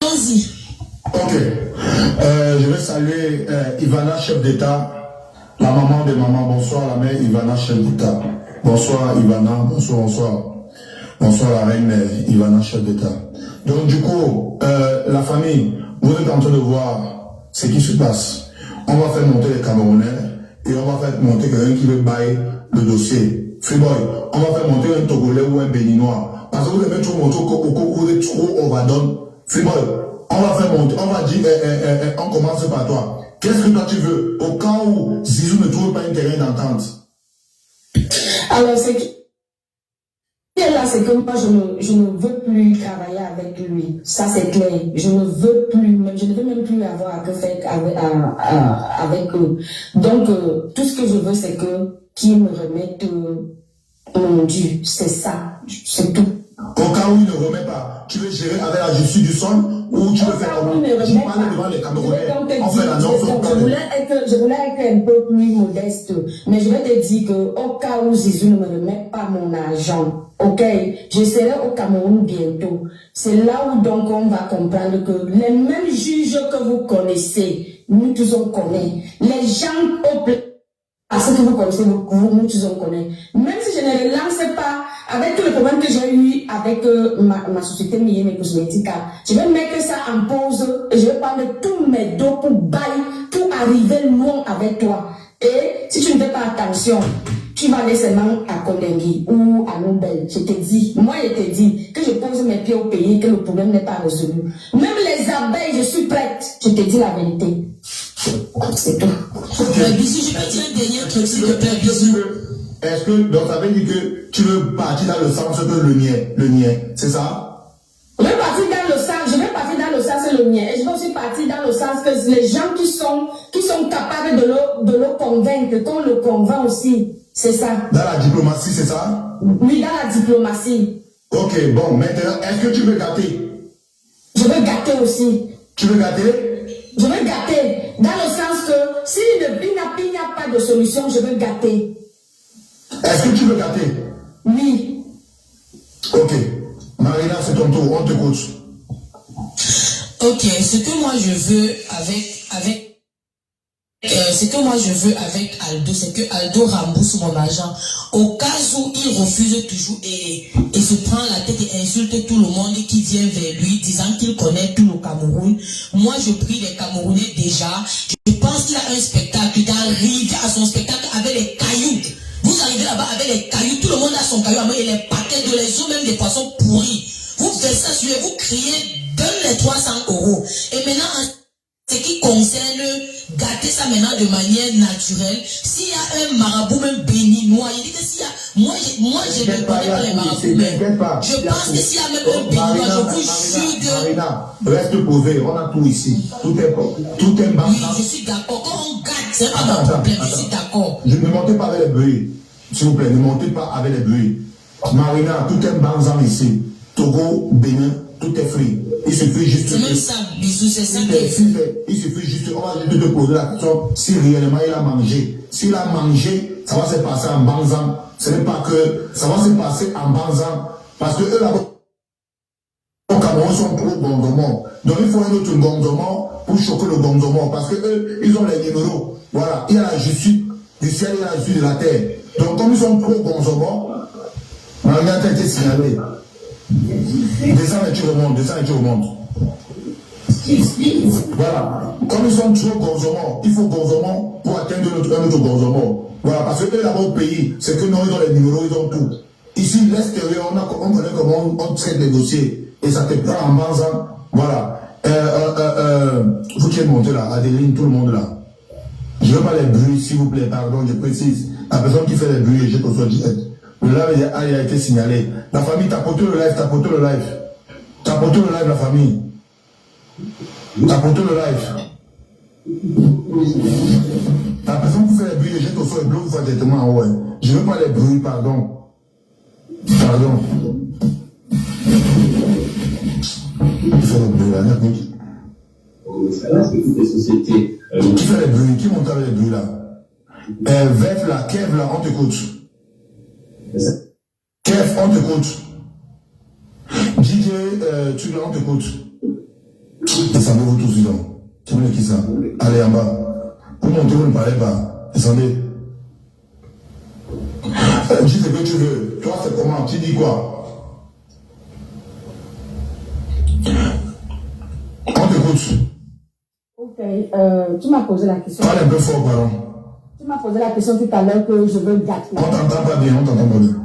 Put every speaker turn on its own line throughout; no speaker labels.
Allons-y.
Ok. Je vais saluer Ivana, chef d'État, la maman de maman. Bonsoir, la mère Ivana, chef d'État. Bonsoir, Ivana. Bonsoir, bonsoir. Bonsoir, la reine Ivana, chef d'État. Donc, du coup, la famille, vous êtes en train de voir ce qui se passe. On va faire monter les Camerounais et on va faire monter quelqu'un qui veut bailler le dossier. Freeboy, on va faire monter un Togolais ou un Béninois. Parce que vous aimez trop monter au coco, vous êtes trop overdone. Freeboy, on va faire monter, on va dire, on commence par toi. Qu'est-ce que toi tu veux au cas où Zizou ne trouve pas un terrain d'entente?
Alors, c'est là, c'est que moi, je ne veux plus travailler avec lui. Ça, c'est clair. Je ne veux même plus avoir à que faire avec eux. Donc, tout ce que je veux, c'est qu'ils me remettent mon dû. C'est ça. C'est tout.
Au cas où il ne remet pas, tu veux gérer avec la justice du sol ou tu veux faire comment? Je parle devant les Camerounais. On fait l'annonce au cas où.
Je voulais être un peu plus modeste, mais je vais te dire qu'au cas où Zizou ne me remet pas mon argent, ok, je serai au Cameroun bientôt. C'est là où donc on va comprendre que les mêmes juges que vous connaissez, nous tous on connaît. Les gens au parce que vous connaissez, nous tous on connaît. Même si je ne les lance pas, avec tous les problèmes que j'ai eu avec ma société Miyem et Cosmetica, je vais mettre ça en pause et je vais prendre tous mes dos pour bailler, pour arriver loin avec toi. Et si tu ne fais pas attention, tu vas aller seulement à Kondengui ou à Nobel. Je te dis, moi je te dis que je pose mes pieds au pays, que le problème n'est pas résolu. Même les abeilles, je suis prête. Je te dis la vérité. C'est tout.
Bisou, je peux dire un dernier truc, s'il te plaît, bisou.
Est-ce que, donc, ça veut dire que tu veux partir dans le sens que le mien, c'est ça?
Je vais partir dans le sens le mien. Et je vais aussi partir dans le sens que les gens qui sont capables de le convaincre, qu'on le convainc aussi. C'est ça.
Dans la diplomatie, c'est ça?
Oui, dans la diplomatie.
Ok, bon, maintenant, est-ce que tu veux gâter?
Je veux gâter aussi.
Tu veux gâter?
Je veux gâter. Dans le sens que s'il n'y a pas de solution, je veux gâter.
Est-ce que tu veux gâter?
Oui.
Ok. Marina, c'est ton tour, on t'écoute.
Ok, ce que moi je veux avec Aldo, c'est que Aldo rembourse mon argent. Au cas où il refuse toujours et se prend la tête et insulte tout le monde qui vient vers lui, disant qu'il connaît tout le Cameroun. Moi, je prie les Camerounais déjà. Je pense qu'il a un spectacle, d'arriver à son spectacle avec les cailloux. Vous arrivez là-bas avec les cailloux, tout le monde a son caillou à main et les paquets de les eaux, même des poissons pourris. Vous faites ça sur vous criez, donne les 300 €. Et maintenant, ce qui concerne gâter ça maintenant de manière naturelle, s'il y a un marabout même béninois, il dit que s'il y a, moi je ne connais pas les marabouts, mais je pense que s'il y a même un béninois, je vous jure que...
Marina, reste posé, on a tout ici, tout est bas.
Oui, je suis d'accord, quand on gâte, c'est pas mon problème, je suis d'accord.
Je ne montez pas avec les bruits, s'il vous plaît, ne montez pas avec les bruits. Marina, tout est banzan ici, Togo, Bénin, tout est frit. Il suffit juste.
C'est même ça, bisous, c'est ça
il suffit juste, on va juste te poser la question si réellement il a mangé. S'il a mangé, ça va se passer en banzan. Ce n'est pas que ça va se passer en banzan. Parce que eux là-bas, au Cameroun, sont trop gondomons. Donc il faut un autre gondomon pour choquer le gondomon. Parce que eux, ils ont les numéros. Voilà, il y a la justice du ciel, il y a la justice de la terre. Donc comme ils sont trop gondomons, Marina a été signalée. Descends et tu remontes. Voilà. Comme ils sont trop gonzomons, il faut gonzomons pour atteindre un autre gonzomon. Voilà, parce que eux là-bas au pays, c'est que non, ils ont les numéros, ils ont tout. Ici, l'extérieur, on connaît comment on traite les dossiers. Et ça te prend en banzan. Voilà. Vous qui êtes monté là, Adeline, tout le monde là. Je ne veux pas les bruits, s'il vous plaît, pardon, je précise. La personne qui fait les bruits, je te sois direct. Le live a été signalé. La famille, tapotez le live. Tapotez le live, la famille. Tapotez le live. La personne qui fait les bruits, je jette au sol et bloque vous directement en haut. Je ne veux pas les bruits, pardon. Pardon. Qui fait les bruits là, qui fait les bruits? Qui monte avec les bruits là? Vef là, Kev là, on t'écoute. Kev, on t'écoute. DJ, tu là, on t'écoute. Descendez-vous tous dedans. Tu veux qui ça? Allez en bas. Vous montez, vous ne parlez pas. Descendez. Dis ce que tu veux. Toi, c'est comment? Tu dis quoi? On t'écoute.
Ok, tu m'as posé la question.
Parle un peu fort, pardon.
Tu m'as posé la question tout à l'heure que je veux gâter.
On t'entend pas bien, on t'entend pas bien.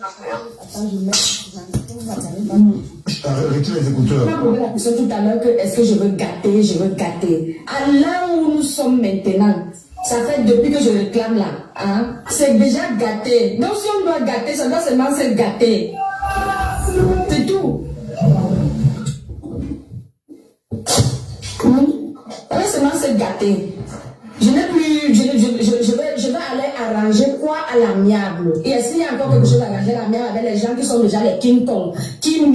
Attends, je mets.
Retire les écouteurs.
Tu m'as posé la question tout à l'heure que est-ce que je veux gâter, je veux gâter. À là où nous sommes maintenant, ça fait depuis que je réclame là, hein, c'est déjà gâté. Donc si on doit gâter, ça doit seulement se gâter. C'est tout. On va seulement se gâter. Je n'ai plus, je vais aller arranger quoi à l'amiable. Et est-ce qu'il y a encore quelque chose à arranger à l'amiable avec les gens qui sont déjà les King Kong, qui ont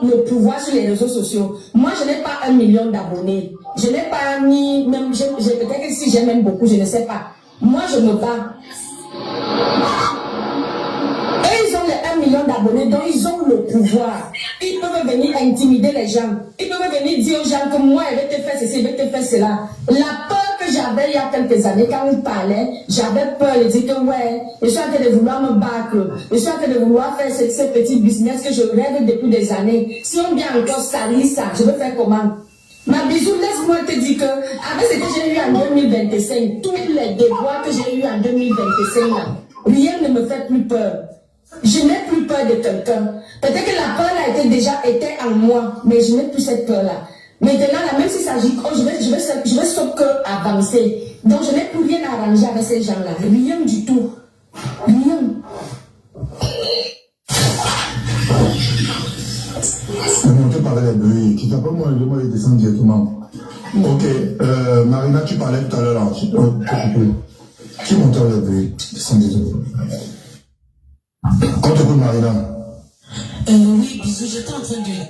le pouvoir sur les réseaux sociaux? Moi, je n'ai pas 1 million d'abonnés. Je n'ai pas ni, même, peut-être que si j'ai même beaucoup, je ne sais pas. Moi, je me bats. Et ils ont les 1 million d'abonnés, donc ils ont le pouvoir. Ils peuvent venir intimider les gens. Ils peuvent venir dire aux gens que moi, je vais te faire ceci, je vais te faire cela. La peur que j'avais il y a quelques années, quand on parlait, j'avais peur de dire que ouais, je suis en train de vouloir me battre. Je suis en train de vouloir faire ce petit business que je rêve depuis des années. Si on vient encore salir ça, je vais faire comment? Ma bisou, laisse-moi te dire que, avec ce que j'ai eu en 2025, tous les déboires que j'ai eu en 2025, là, rien ne me fait plus peur. Je n'ai plus peur de quelqu'un. Peut-être que la peur là était en moi, mais je n'ai plus cette peur-là. Maintenant, là, même s'il s'agit, je vais sauf que avancer. Donc, je n'ai plus rien à arranger avec ces gens-là. Rien du tout. Rien.
On te parlait des bruits. Tu t'appelles moi, il descend directement. Ok. Marina, tu parlais tout à l'heure là. Qui monte les bruits? Descends directement. On t'écoute, Marina.
Oui, bisous, j'étais en train de dire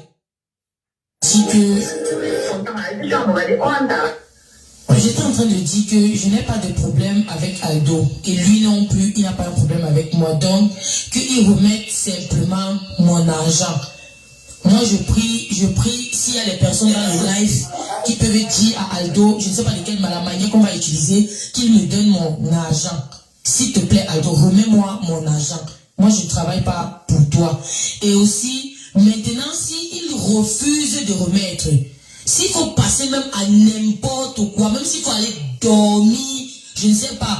j'étais en train de dire que je n'ai pas de problème avec Aldo et lui non plus, il n'a pas de problème avec moi. Donc, qu'il remette simplement mon argent. Moi, je prie, s'il y a des personnes dans le live qui peuvent dire à Aldo, je ne sais pas de quelle manière qu'on va utiliser, qu'il me donne mon argent. S'il te plaît, Aldo, remets-moi mon argent. Moi, je ne travaille pas pour toi. Et aussi, maintenant, s'il refuse de remettre, s'il faut passer même à n'importe quoi, même s'il faut aller dormir, je ne sais pas.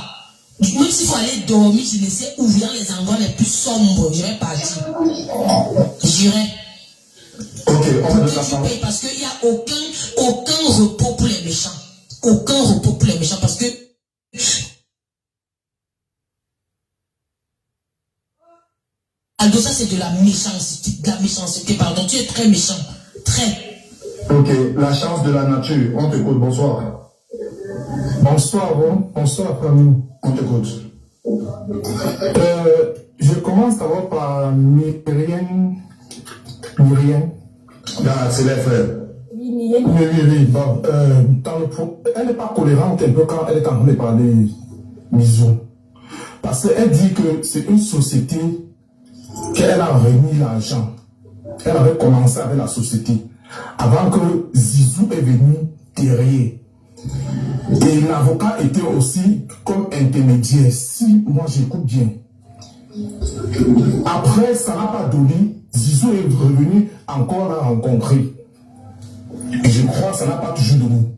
Même s'il faut aller dormir, je ne sais où, dans les endroits les plus sombres, je vais partir. J'irai.
Ok, on va de
parce qu'il n'y a aucun repos pour les méchants. Aucun repos pour les méchants. Parce que Aldo, ça c'est de la méchanceté, pardon. Tu es très méchant. Très.
Ok, la chance de la nature. On t'écoute, bonsoir.
Bonsoir, bonsoir famille.
On t'écoute.
Je commence d'abord par Myriam.
Là, c'est les frères.
Oui. Bon, elle n'est pas colérante un peu quand elle est en train de parler Miso. Parce qu'elle dit que c'est une société qu'elle a remis l'argent. Elle avait commencé avec la société avant que Zizou est venu derrière. Et l'avocat était aussi comme intermédiaire. Si moi j'écoute bien. Après, ça n'a pas donné. Zizou est revenu encore la rencontrer. Et je crois que ça n'a pas toujours donné.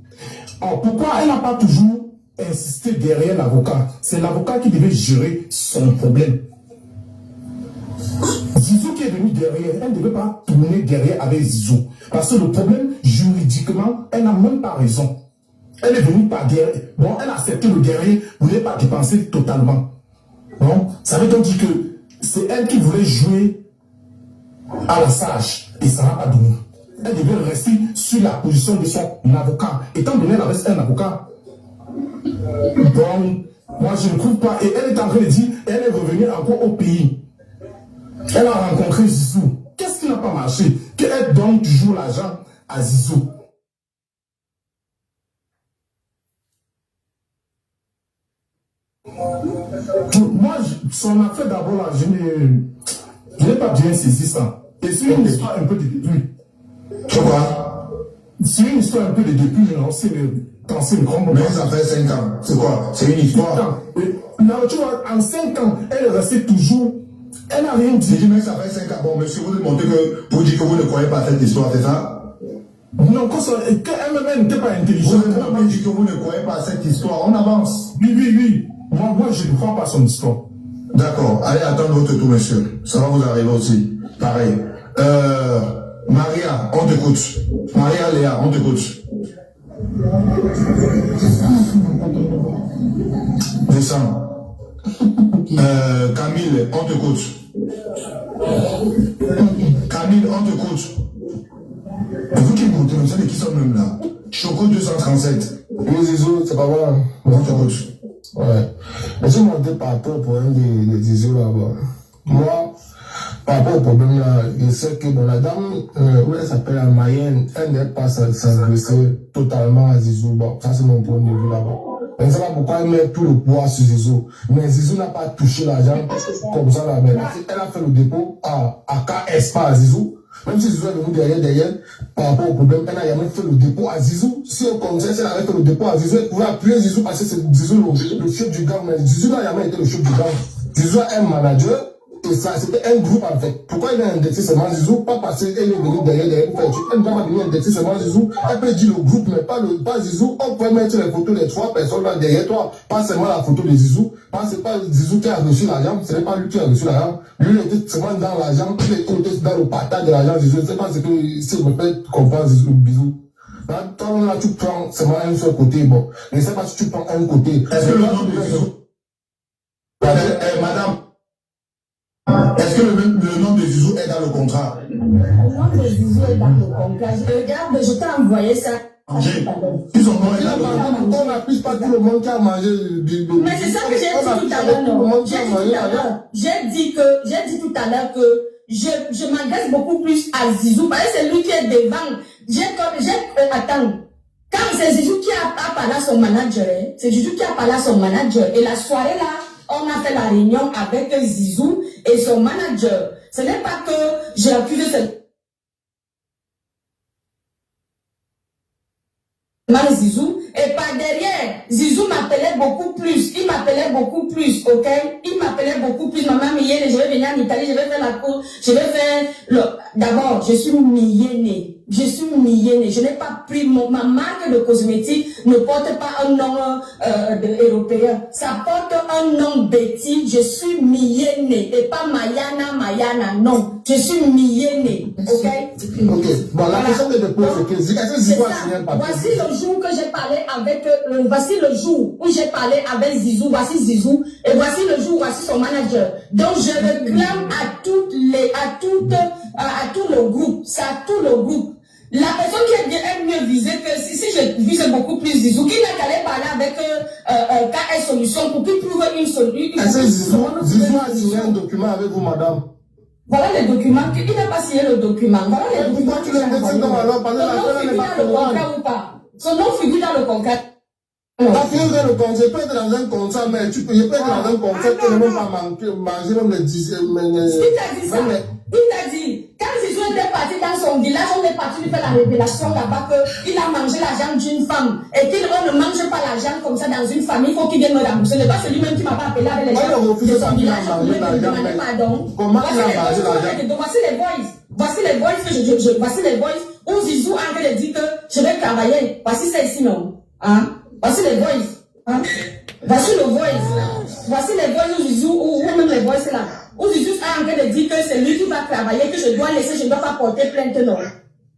Alors, pourquoi elle n'a pas toujours insisté derrière l'avocat? C'est l'avocat qui devait gérer son problème. Zizou qui est venu derrière, elle ne devait pas tourner derrière avec Zizou. Parce que le problème, juridiquement, elle n'a même pas raison. Elle est venue par derrière. Bon, elle a accepté le derrière, ne voulait pas dépenser totalement. Non, ça veut donc dire que c'est elle qui voulait jouer à la sage. Et ça n'a pas donné. Elle devait rester sur la position de son avocat. Étant donné qu'elle avait un avocat. Bon, moi je ne trouve pas. Et elle est en train de dire, elle est revenue encore au pays. Elle a rencontré Zizou. Qu'est-ce qui n'a pas marché? Qu'elle donne toujours l'argent à Zizou. Moi, son affaire d'abord là, je n'ai pas bien saisi ça. Et c'est une histoire un peu de lui.
Tu vois?
C'est une histoire un peu de depuis l'ancien grand.
Mais ça fait 5 ans. C'est quoi? C'est une histoire.
Là, tu vois, en 5 ans, elle est restée toujours. Elle n'a rien dit.
J'ai dit, mais ça fait 5 ans. Bon, monsieur, vous demandez que pour dire que vous ne croyez pas à cette histoire, c'est ça?
Non, qu'elle-même n'était pas intelligente.
Vous dites que vous ne croyez pas à cette histoire. On avance.
Oui. Moi, je ne crois pas à son histoire.
D'accord. Allez, attendre votre tour, monsieur. Ça va vous arriver aussi. Pareil. Maria, on t'écoute. Maria Léa, on t'écoute. Descends. Camille, on t'écoute. Camille, on t'écoute. Vous qui écoutez, vous savez qui sont même là? Choco 237.
Oui, Zizou, c'est pas vrai.
On t'écoute.
Ouais. Mais j'ai monté par rapport au problème des Zizou là-bas. Moi, par rapport au problème là, je sais que bon, la dame, où elle s'appelle la Mayenne, elle n'est pas s'adresser totalement à Zizou. Bon, ça c'est mon point de vue là-bas. Je ne sais pas pourquoi elle met tout le poids sur Zizou. Mais Zizou n'a pas touché l'argent comme ça là. Mais elle a fait le dépôt à KS, pas à Zizou. Même si Zizou est venu derrière, par rapport au problème, elle n'a jamais fait le dépôt à Zizou. Si on commençait, si elle avait fait le dépôt à Zizou, elle pouvait appuyer Zizou parce que c'est Zizou le chef du gang. Mais Zizou n'a jamais été le chef du gang. Zizou est un manager. Et ça, c'était un groupe en fait. Pourquoi il a indexé seulement Zizou? Pas parce qu'elle est venue derrière pour faire. Elle ne va pas venir indexer seulement Zizou. Elle peut dire le groupe, mais pas Zizou. On peut mettre les photos des 3 personnes là derrière toi. Pas seulement la photo de Zizou. C'est pas Zizou qui a reçu l'argent. Ce n'est pas lui qui a reçu l'argent. Lui, il était seulement dans l'argent. Il était dans le partage de l'argent. Zizou, c'est pas ce que si me fait comprendre Zizou, bisou. Là, toi, là, tu prends seulement un seul côté. Bon, je ne sais pas si tu prends un côté.
Est-ce que le nom de Zizou? Madame. Est-ce que le nom de Zizou est dans le contrat?
Le nom de Zizou est dans le contrat. Regarde, je t'ai envoyé ça.
Ils sont morts dans le contrat.
On n'accuse pas tout le monde qui a mangé
Mais c'est ça que j'ai dit tout à l'heure. J'ai dit tout à l'heure que je m'adresse beaucoup plus à Zizou parce que c'est lui qui est devant. Attends. Quand c'est Zizou qui a parlé à son manager, c'est Zizou qui a parlé à son manager. Et la soirée là, on a fait la réunion avec Zizou et son manager. Ce n'est pas que j'ai accusé Zizou. Et par derrière, Zizou m'appelait beaucoup plus. Il m'appelait beaucoup plus, ok? Il m'appelait beaucoup plus. Maman Miyene, je vais venir en Italie, je vais faire la cour, je vais faire le... D'abord, je suis Miyene. Je suis Miyene. Je n'ai pas pris ma marque de cosmétique ne porte pas un nom européen. Ça porte un nom Betty. Je suis Miyene et pas Mayana. Non. Je suis Miyene. Ok?
Ok. Bon, la question que je pose, c'est que Zizou a signé un papier.
Voici le jour que j'ai parlé avec, voici le jour où j'ai parlé avec Zizou. Voici Zizou. Et voici le jour, voici son manager. Donc, je réclame à tout le groupe. C'est à tout le groupe. La personne qui est mieux visée que si je vise beaucoup plus Zizou, qui n'a qu'à aller parler avec KS Solution pour qu'il trouve une solution.
Est-ce que Zizou a signé un document avec vous, madame?
Voilà les documents. Il n'a pas signé le document. Voilà les documents.
Pourquoi tu l'indexes comme alors? Parce que la
figure dans le contrat ou pas? Son nom figure dans le contrat.
La figure dans le contrat, je peux être dans un contrat, mais je peux être dans un contrat qui ne même pas manger même les 10.
Il t'a dit ça. Il t'a dit, quand Zizou était parti dans son village, on est parti lui faire la révélation là-bas qu'il a mangé l'argent d'une femme et qu'on ne mange pas l'argent comme ça dans une famille, il faut qu'il vienne me rembourser. Ce n'est pas celui-même qui m'a pas appelé avec les gens de son village pour me demander pardon.
Comment il a mangé l'argent?
Voici les voices où Zizou a envie de dire que je vais travailler. Voici ça ici, non? Hein? Voici les voices. Hein? Voici le voice. Voici les voices où Zizou, ou même les voices là. Où Zizou a envie de dire que c'est lui qui va travailler, que je dois laisser, je ne dois pas porter plainte, non.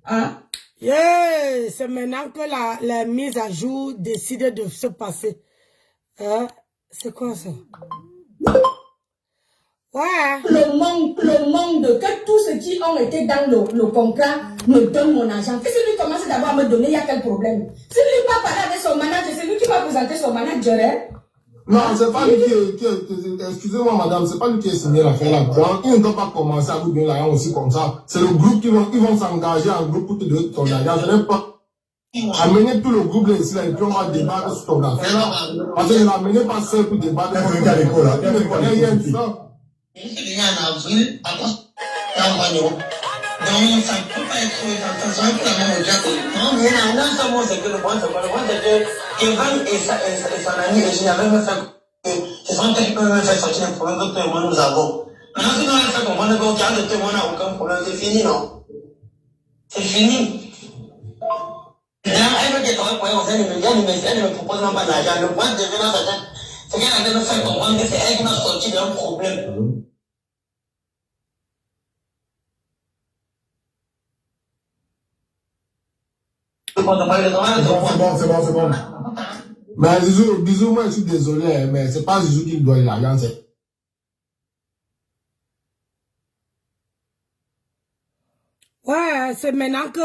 Hein?
Yeah, c'est maintenant que la mise à jour décide de se passer. C'est quoi ça? Ouais.
Le monde, que tous ceux qui ont été dans le contrat me donnent mon argent. Que si lui commence d'abord à me donner, il y a quel problème? Si lui va parler avec son manager, c'est lui qui va présenter son manager, hein?
Non, c'est pas lui qui est, excusez-moi madame, c'est pas lui qui est signé l'affaire là. Il ne doit pas commencer à vous donner l'argent aussi comme ça. C'est le groupe qui vont s'engager en groupe pour te donner ton argent. Je n'aime pas amener tout le groupe là ici là et puis on va débattre sur ton affaire là. Parce que je l'ai amené pas seul pour débattre. Il ne connaît rien de ça.
Donc, ça ne peut pas être ça va être la même chose. Non, mais non seulement c'est que le point, c'est que Evan et son ami Régine avaient même fait que ce sont peut-être qu'ils peuvent même faire sortir les problèmes que tout le monde nous avons. Maintenant, si nous avons fait comprendre qu'au cas de tout le monde n'a aucun problème, c'est fini, non? C'est fini. D'ailleurs, elle veut qu'elle travaille pour elle, elle ne me propose même pas d'argent. Le point de venir c'est qu'elle a même fait comprendre que c'est elle qui m'a sorti d'un problème.
C'est bon.
Mais Zizou, moi je suis désolé, mais c'est pas Zizou qui doit l'argent, c'est.
Ouais, c'est maintenant que...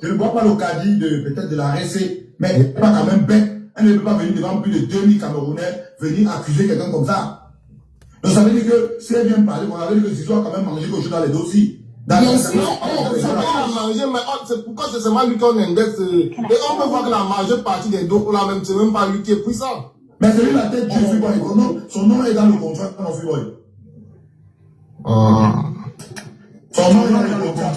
Je ne vois pas le caddie peut-être de la RC, mais elle n'est pas quand même bête. Elle ne peut pas venir devant plus de 2000 Camerounais, venir accuser quelqu'un comme ça. Donc ça veut dire que si elle vient parler, on avait dit que Zizou a quand même mangé quelque chose dans les dossiers.
Bien sûr,
C'est pas manger, mais c'est pourquoi c'est seulement lui qu'on indexe. Et on peut voir que la majeure partie des dos, là même, c'est même pas lui qui est puissant.
Mais c'est lui la tête du Free Boy. Son nom est dans le contrat de Free Boy. Son nom est dans le contrat.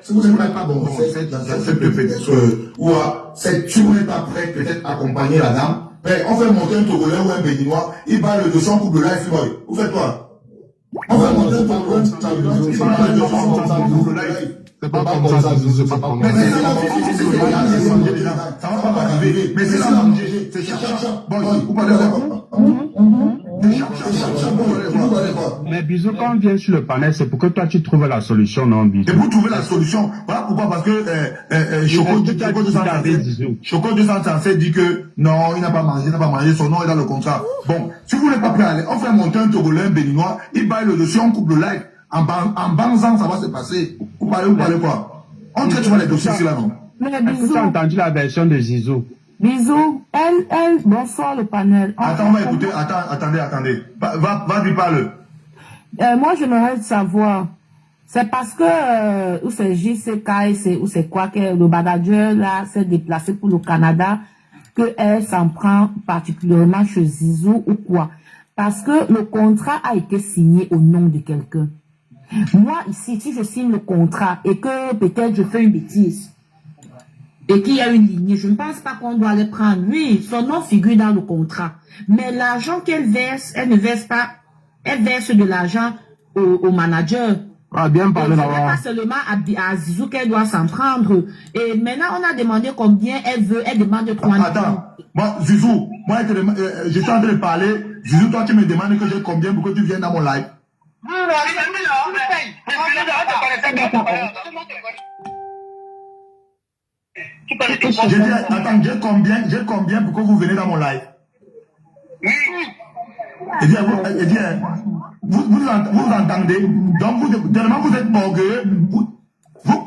Si vous n'êtes pas bon, cette pétition, ou si vous n'êtes pas prêt, peut-être accompagner la dame, on fait monter un Togolais ou un Béninois, il parle de son couple là, Free Boy. Vous faites quoi? On va monter un Togolais, il parle de son couple là.
C'est pas comme ça, c'est pas comme ça.
Mais ça va pas arriver. Mais c'est ça, c'est chercheur. Vous parlez
Mais Bisou, quand on vient sur le panel, c'est pour que toi tu trouves la solution, non, Bisou?
Et vous trouvez la solution. Voilà pourquoi, parce que Choco 235 dit que non, il n'a pas mangé, son nom est dans le contrat. Bon, si vous n'êtes pas prêt à aller, on fait monter un Togolais, un Béninois, il baille le dossier, on coupe le live. En banzant, ça va se passer. Vous parlez quoi? On traite sur les dossiers ici, là, non?
Mais Bisou, tu as entendu la version de Zizou?
Bisous, bonsoir le panel.
Attends, on va écouter, attendez. Va lui parler.
Moi, j'aimerais savoir, c'est parce que, ou c'est JCK, ou c'est quoi que le manager, là, s'est déplacé pour le Canada, que elle s'en prend particulièrement chez Zizou ou quoi? Parce que le contrat a été signé au nom de quelqu'un. Moi, ici, si je signe le contrat et que peut-être je fais une bêtise, et qu'il y a une lignée, je ne pense pas qu'on doit les prendre. Oui, son nom figure dans le contrat. Mais l'argent qu'elle verse, elle ne verse pas, elle verse de l'argent au manager.
Ah, bien parlé
là-bas.
là-bas.
Pas seulement à Zizou qu'elle doit s'en prendre. Et maintenant, on a demandé combien elle veut. Elle demande 3 000.
Attends, moi, Zizou, j'étais en train de parler. Zizou, toi, tu me demandes que j'ai combien pour que tu viennes dans mon live. J'ai dit, attends, j'ai combien pour que vous venez dans mon live? Et bien, vous entendez? Donc, tellement vous êtes orgueilleux, vous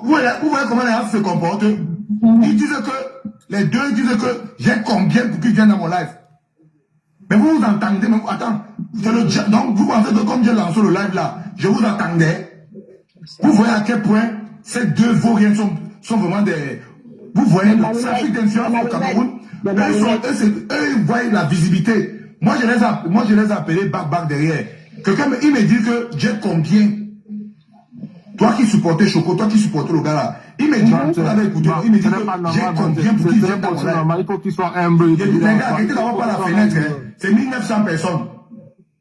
voyez comment les gens se comportent. Ils disent que, les deux disent que j'ai combien pour qu'ils viennent dans mon live. Mais vous entendez, mais attends, donc vous pensez que comme j'ai lancé le live là, je vous entendais. Vous voyez à quel point ces deux vauriens sont vraiment des... Vous voyez le trafic d'influence au Cameroun. Eux, ils voient la visibilité. Moi, je les ai appelés back derrière. Quelqu'un, il me dit que j'ai combien. Toi qui supportais Choco, toi qui supportais le gars là. Il me dit, tu l'avais écouté, il me dit que j'ai combien pour qu'il vienne dans mon live.
Il faut qu'il soit humble.
Les gars, arrêtez d'abord par la fenêtre. C'est 1900 personnes.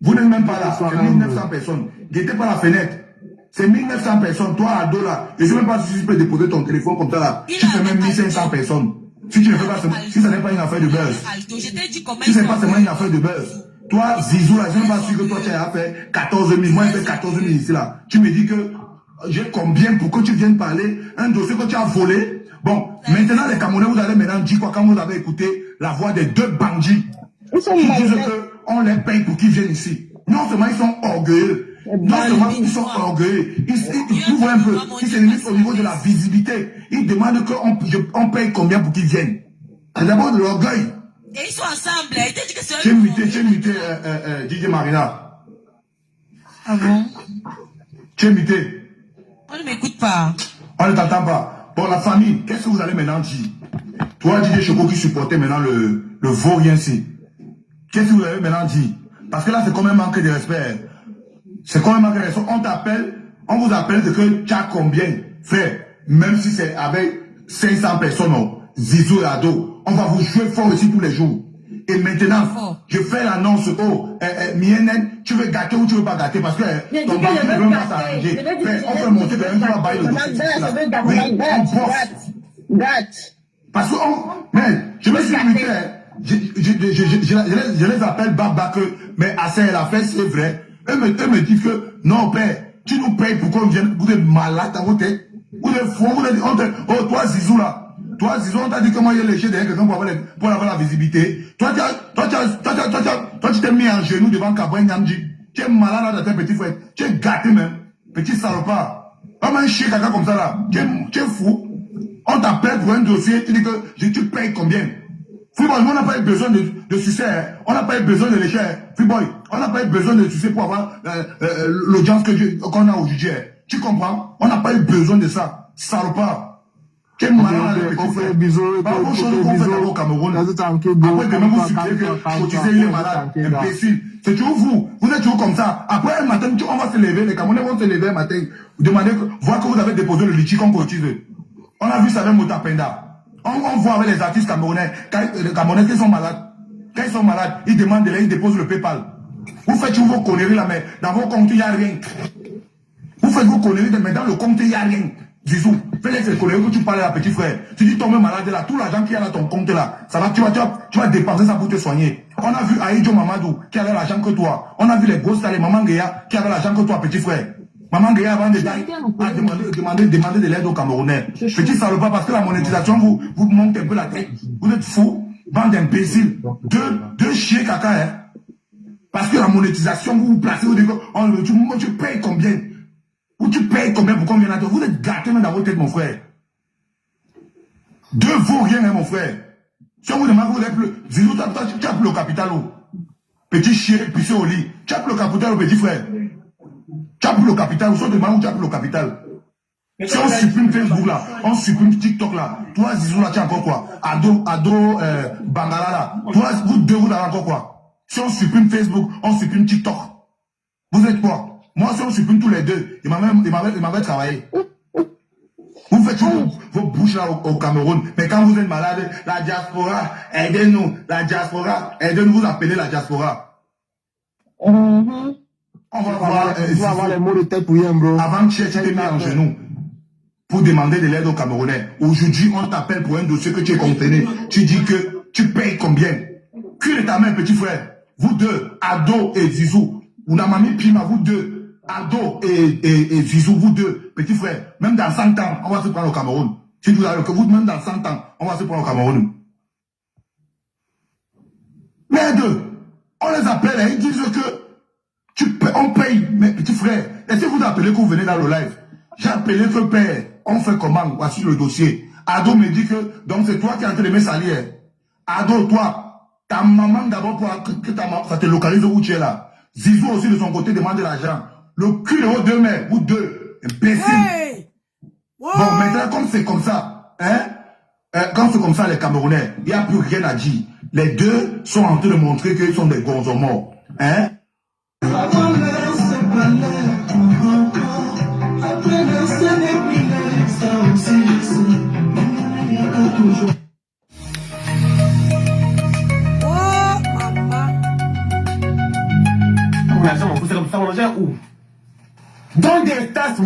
Vous n'êtes même pas là. C'est 1900 personnes. Guettez par la fenêtre. C'est 1900 personnes. Toi, Ado, là, je ne sais même pas si tu peux déposer ton téléphone comme ça, là. Tu fais même 1500 personnes. Si tu ne fais pas, si ça n'est pas une affaire de buzz. Si ce n'est pas seulement une affaire de buzz. Toi, Zizou, là, je ne suis pas sûr que toi, tu as fait 14 000. Moi, je fais 14 000 ici, là. Tu me dis que j'ai combien pour que tu viennes parler un dossier que tu as volé. Bon, maintenant, les Camerounais, vous allez maintenant dire quoi quand vous avez écouté la voix des deux bandits qui disent qu'on les paye pour qu'ils viennent ici. Non seulement ils sont orgueilleux, non seulement ils sont orgueilleux, vous voyez un peu, ils se limitent au niveau de la visibilité. Ils demandent qu'on paye combien pour qu'ils viennent. C'est d'abord de l'orgueil.
Et ils sont ensemble.
J'ai muté, DJ Marina.
Ah bon?
Tu es muté.
On ne m'écoute pas.
On ne t'entend pas. Bon, la famille, qu'est-ce que vous allez maintenant dire? Toi, DJ Choco qui supportait maintenant le vaurien-ci. Qu'est-ce que vous allez maintenant dire? Parce que là, c'est quand même manque de respect. C'est quand même agressant. On t'appelle, on vous appelle de que tu as combien, frère, même si c'est avec 500 personnes, Zizou et Ado, on va vous jouer fort ici tous les jours. Et maintenant, je fais l'annonce, Mienen, tu veux gâter ou tu veux pas gâter parce que ton banquier ne veut pas s'arranger. On fait monter de un jour à bailler le dossier. Oui, on bosse. Parce que, je me suis limité, je les appelle Babak, mais assez elle a fait, c'est vrai. Eux me disent que, non, père, tu nous payes pour qu'on vienne, vous êtes malade dans vos têtes. Vous êtes fou, vous êtes, oh, toi, Zizou, là. Toi, Zizou, on t'a dit comment il y a léché derrière quelqu'un pour avoir la visibilité. Toi, tu t'es mis en genou devant Kabouin Nyamji. Tu es malade dans tes petits frères. Tu es gâté même. Petit salopard. Comme un chien caca comme ça, là. Tu es fou. On t'appelle pour un dossier, tu dis que tu payes combien? Freeboy, nous on n'a pas eu besoin de succès, hein. On n'a pas eu besoin de lécher, hein. Freeboy, on n'a pas eu besoin de succès pour avoir l'audience qu'on a aujourd'hui. Hein. Tu comprends? On n'a pas eu besoin de ça. Salopard. Quel malade, on fait bisous. Pas autre chose qu'on fait au Cameroun. Après, demain, vous suppliez que cotiser, il est malade, imbécile. C'est toujours vous. Vous êtes toujours comme ça. Après, un matin, on va se lever, les Camerounais vont se lever un matin. Vous demandez, voir que vous avez déposé le litchi qu'on cotise. On a vu ça avec Motapenda. On voit avec les artistes camerounais, les Camerounais qui sont malades. Quand ils sont malades, ils demandent de l'aide, ils déposent le PayPal. Vous faites vos conneries là, mais dans vos comptes, il n'y a rien. Vous faites vos conneries, mais dans le compte, il n'y a rien. Zizou, fais les conneries que tu parles à petit frère. Tu dis tomber malade là, tout l'argent qu'il y a dans ton compte là, ça va, tu vas dépenser ça pour te soigner. On a vu Aïdjo Mamadou qui avait l'argent que toi. On a vu les grosses salées, Maman Guéa qui avait l'argent que toi, petit frère. Maman Guéa avant de demander de l'aide aux Camerounais. Petit salopard, parce que la monétisation vous monte un peu la tête. Vous êtes fous, bande d'imbéciles. Deux chiens caca, hein. Parce que la monétisation, vous vous placez, vous dites, tu payes combien? Ou tu payes combien pour qu'on vienne à toi? Vous êtes gâtés même dans votre tête, mon frère. Deux vaut rien, hein, mon frère. Si on vous demande, vous êtes plus. Zizou, tu as plus le capital où? Petit chien, pissé au lit. Tu as plus le capital au petit frère. Tu as plus le capital où? Si on te demande où tu as plus le capital. Si on supprime Facebook là, on supprime TikTok là. Toi, Zizou là, tu as encore quoi? Ado, Bangala là. Toi, vous deux, vous avez encore quoi? Si on supprime Facebook, on supprime TikTok. Vous êtes quoi? Moi, si on supprime tous les deux, il m'avait travaillé. Vous faites vos bouches là au Cameroun. Mais quand vous êtes malade, la diaspora, aidez-nous. La diaspora, aidez-nous, vous appelez la diaspora. On va voir les mots de tête pour rien, bro. Avant que tu t'es mis en genoux pour demander de l'aide aux Camerounais. Aujourd'hui, on t'appelle pour un dossier que tu es concerné. Tu dis que tu payes combien? Cul de ta main, petit frère. Vous deux, Ado et Zizou. Ou n'a Mami Pima, vous deux. Ado et Zizou, vous deux, petits frères, même dans 100 ans, on va se prendre au Cameroun. Si vous avez que vous, même dans 100 ans, on va se prendre au Cameroun. Merde, on les appelle et ils disent que on paye, mes petits frères. Laissez-vous appeler que vous venez dans le live. J'ai appelé que père, on fait comment? Voici le dossier. Ado me dit que, donc c'est toi qui es en train de me salir. Ado, toi, ta maman d'abord pour que ta maman, ça te localise où tu es là. Zizou aussi de son côté demande de l'argent. Le cul de vos deux mères, vous deux, imbéciles. Hey! Wow. Bon, maintenant, comme c'est comme ça, hein, quand c'est comme ça, les Camerounais, il n'y a plus rien à dire. Les deux sont en train de montrer qu'ils sont des gonzos morts. Hein? C'est comme ça, mon argent où? Dans des tasses,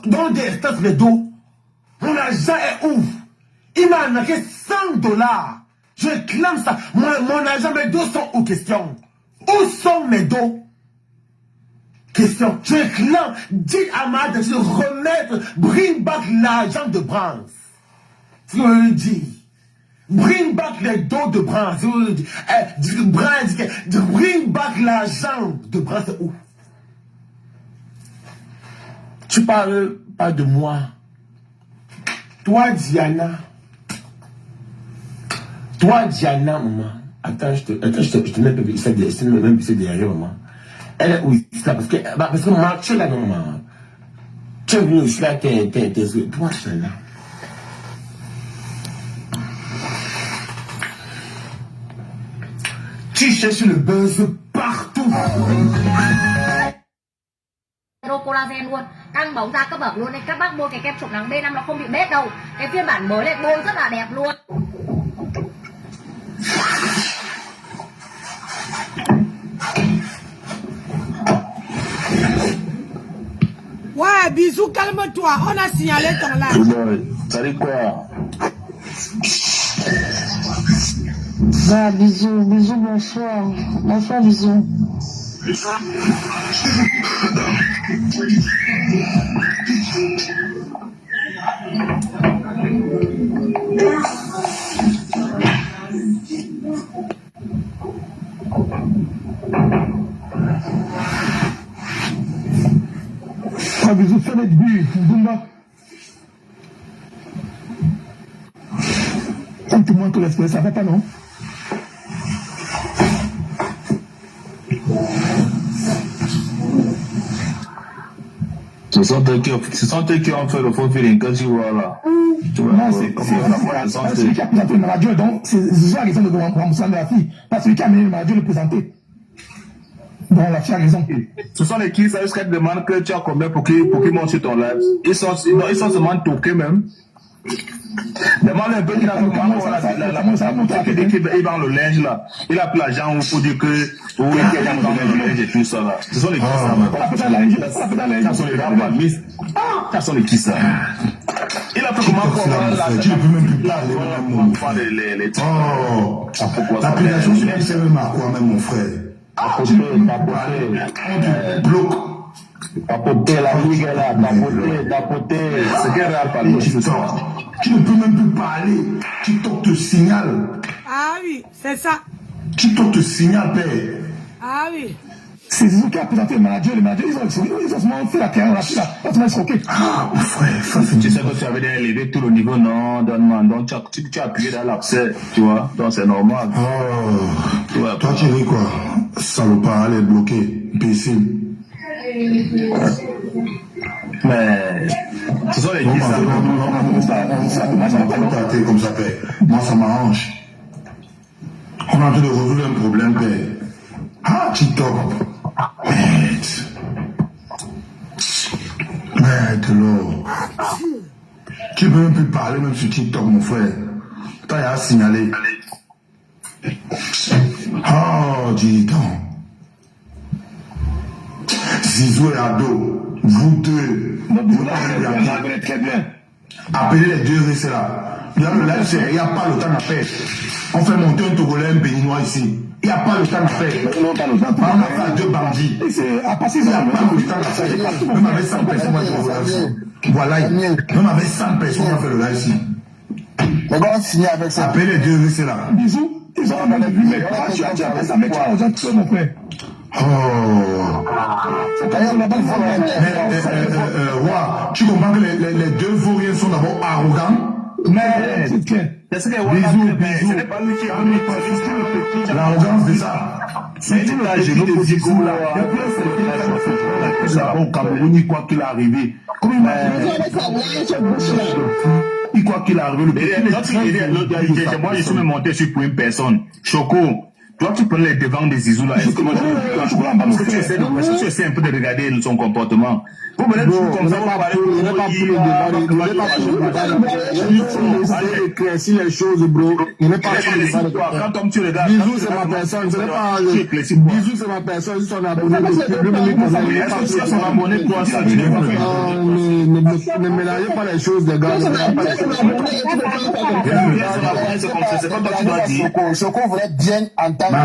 dans des tasses, les dos. Mon argent est où? Il m'a manqué $100. Je clame ça. Mon argent, mes dos sont où? Question. Où sont mes dos? Question. Je clame. Dites à ma de se remettre, bring back l'argent de Brans. C'est ce que je dis. Bring back les dos de Brans. Bring back l'argent de Brans. Où? Tu parles pas de moi. Toi, Diana. Toi, Diana, maman. Attends, je te mets même pisser derrière, maman. Elle est où ici, là? Parce que maman, tu es là, maman. Tu es venu ici, là, t'es. Toi, tu es là. Tu cherches le buzz partout.
collagen luôn, căng bóng da cấp bậc luôn. Nên các bác mua cái kem chống nắng B5 nó không bị bết đâu. Cái phiên bản mới này bôi rất là đẹp luôn.
Ouais, bisous, calme-toi. On a signalé ton live.
Ça dit quoi?
Ouais, bisous, bisous, bonsoir. Bonsoir, bisous.
Un bisou, fais les débuts, Bumba. Un témoin que l'esprit, ça va pas, non?
Ce sont eux qui ont fait le faux feeling que tu vois là. Tu vois,
non, c'est celui qui a présenté le manager, donc c'est ça la question de rembourser de la fille. Pas celui qui a amené le manager le présenter. Bon, la fille a raison.
Ce sont les qui, ça jusqu'à te demander que tu as combien pour qu'ils montent sur ton live. Ils sont seulement toqués même. Demande un peu qu'il a fait il vend le linge là. Il a pris l'argent pour dire que oui, il a vendu le linge et tout ça là. Ce sont les qui ça. Ça sont les rambalistes. Ça sont les qui ça. Il a fait comment pour avoir la
tu ne peux même plus parler.
Les
l'application sur elle sert même à quoi même mon frère? Tu ne peux pas parler. On te bloque.
Tapoter la ligue là, tapoter. C'est quel réel parler?
Tu ne peux même plus parler. TikTok te signale.
Ah oui, c'est ça.
TikTok te signale, père.
Ah oui.
C'est vous qui a présenté le manager, ils ont seulement fait la carrière, on a escroqué.
Ah, mon frère, ça c'est...
Tu sais que tu avais déjà élevé tout le niveau, non, donne-moi. Donc tu as appuyé dans l'abcès, tu vois, donc c'est normal.
Oh, ouais, toi tu ris quoi? Salopard, elle est bloquée, imbécile.
Mais ce sont les qui
ça va pas nous tâter comme ça, père. Moi ça m'arrange. On est en train de résoudre un problème, père. Ah, TikTok. Merde, là. Tu peux même plus parler même sur TikTok, mon frère. T'as à signaler. Oh, dis donc. Zizou et Ado, vous deux, vous l'avez très bien. Appelez les deux restés là. Dans le live, il n'y a pas le temps à faire. On fait monter un Togolais, un Béninois ici. Il n'y a pas le temps à faire. On a fait deux bandits. Il n'y a pas le temps à faire. Même avec 100 personnes, moi je vais au live. Voilà. Même avec 100 personnes, on a fait le live ici.
Mais comment signer avec ça?
Appelez les deux restés là.
Bisous. Ils ont amené du mec. Tu as fait ça, mais tu as déjà tué mon frère.
Oh. Roi, tu comprends que les deux vauriens sont d'abord arrogants?
Mais c'est clair.
Bisous. L'arrogance de ça.
C'est tout là, je veux dire que là, au Cameroun, quoi qu'il arrive. Il quoi qu'il arrive, moi je suis même monté sur pour une personne. Choco. Toi, tu prends les devants des Zizou là. Est-ce que moi, tu essaies un peu de regarder son comportement? Vous venez toujours comme ça, vous parlez
de éclaircir les choses, bro. Il n'est pas
quand tu regardes.
Bisous, c'est ma personne. Ce n'est pas. Bisous, c'est ma personne. Ils sont abonnés depuis 2 minutes.
Est-ce qu'ils sont abonnés pour ça?
Ne mélangez pas les choses, les gars.
C'est pas toi qui dois dire.
Choco voulait bien entendre.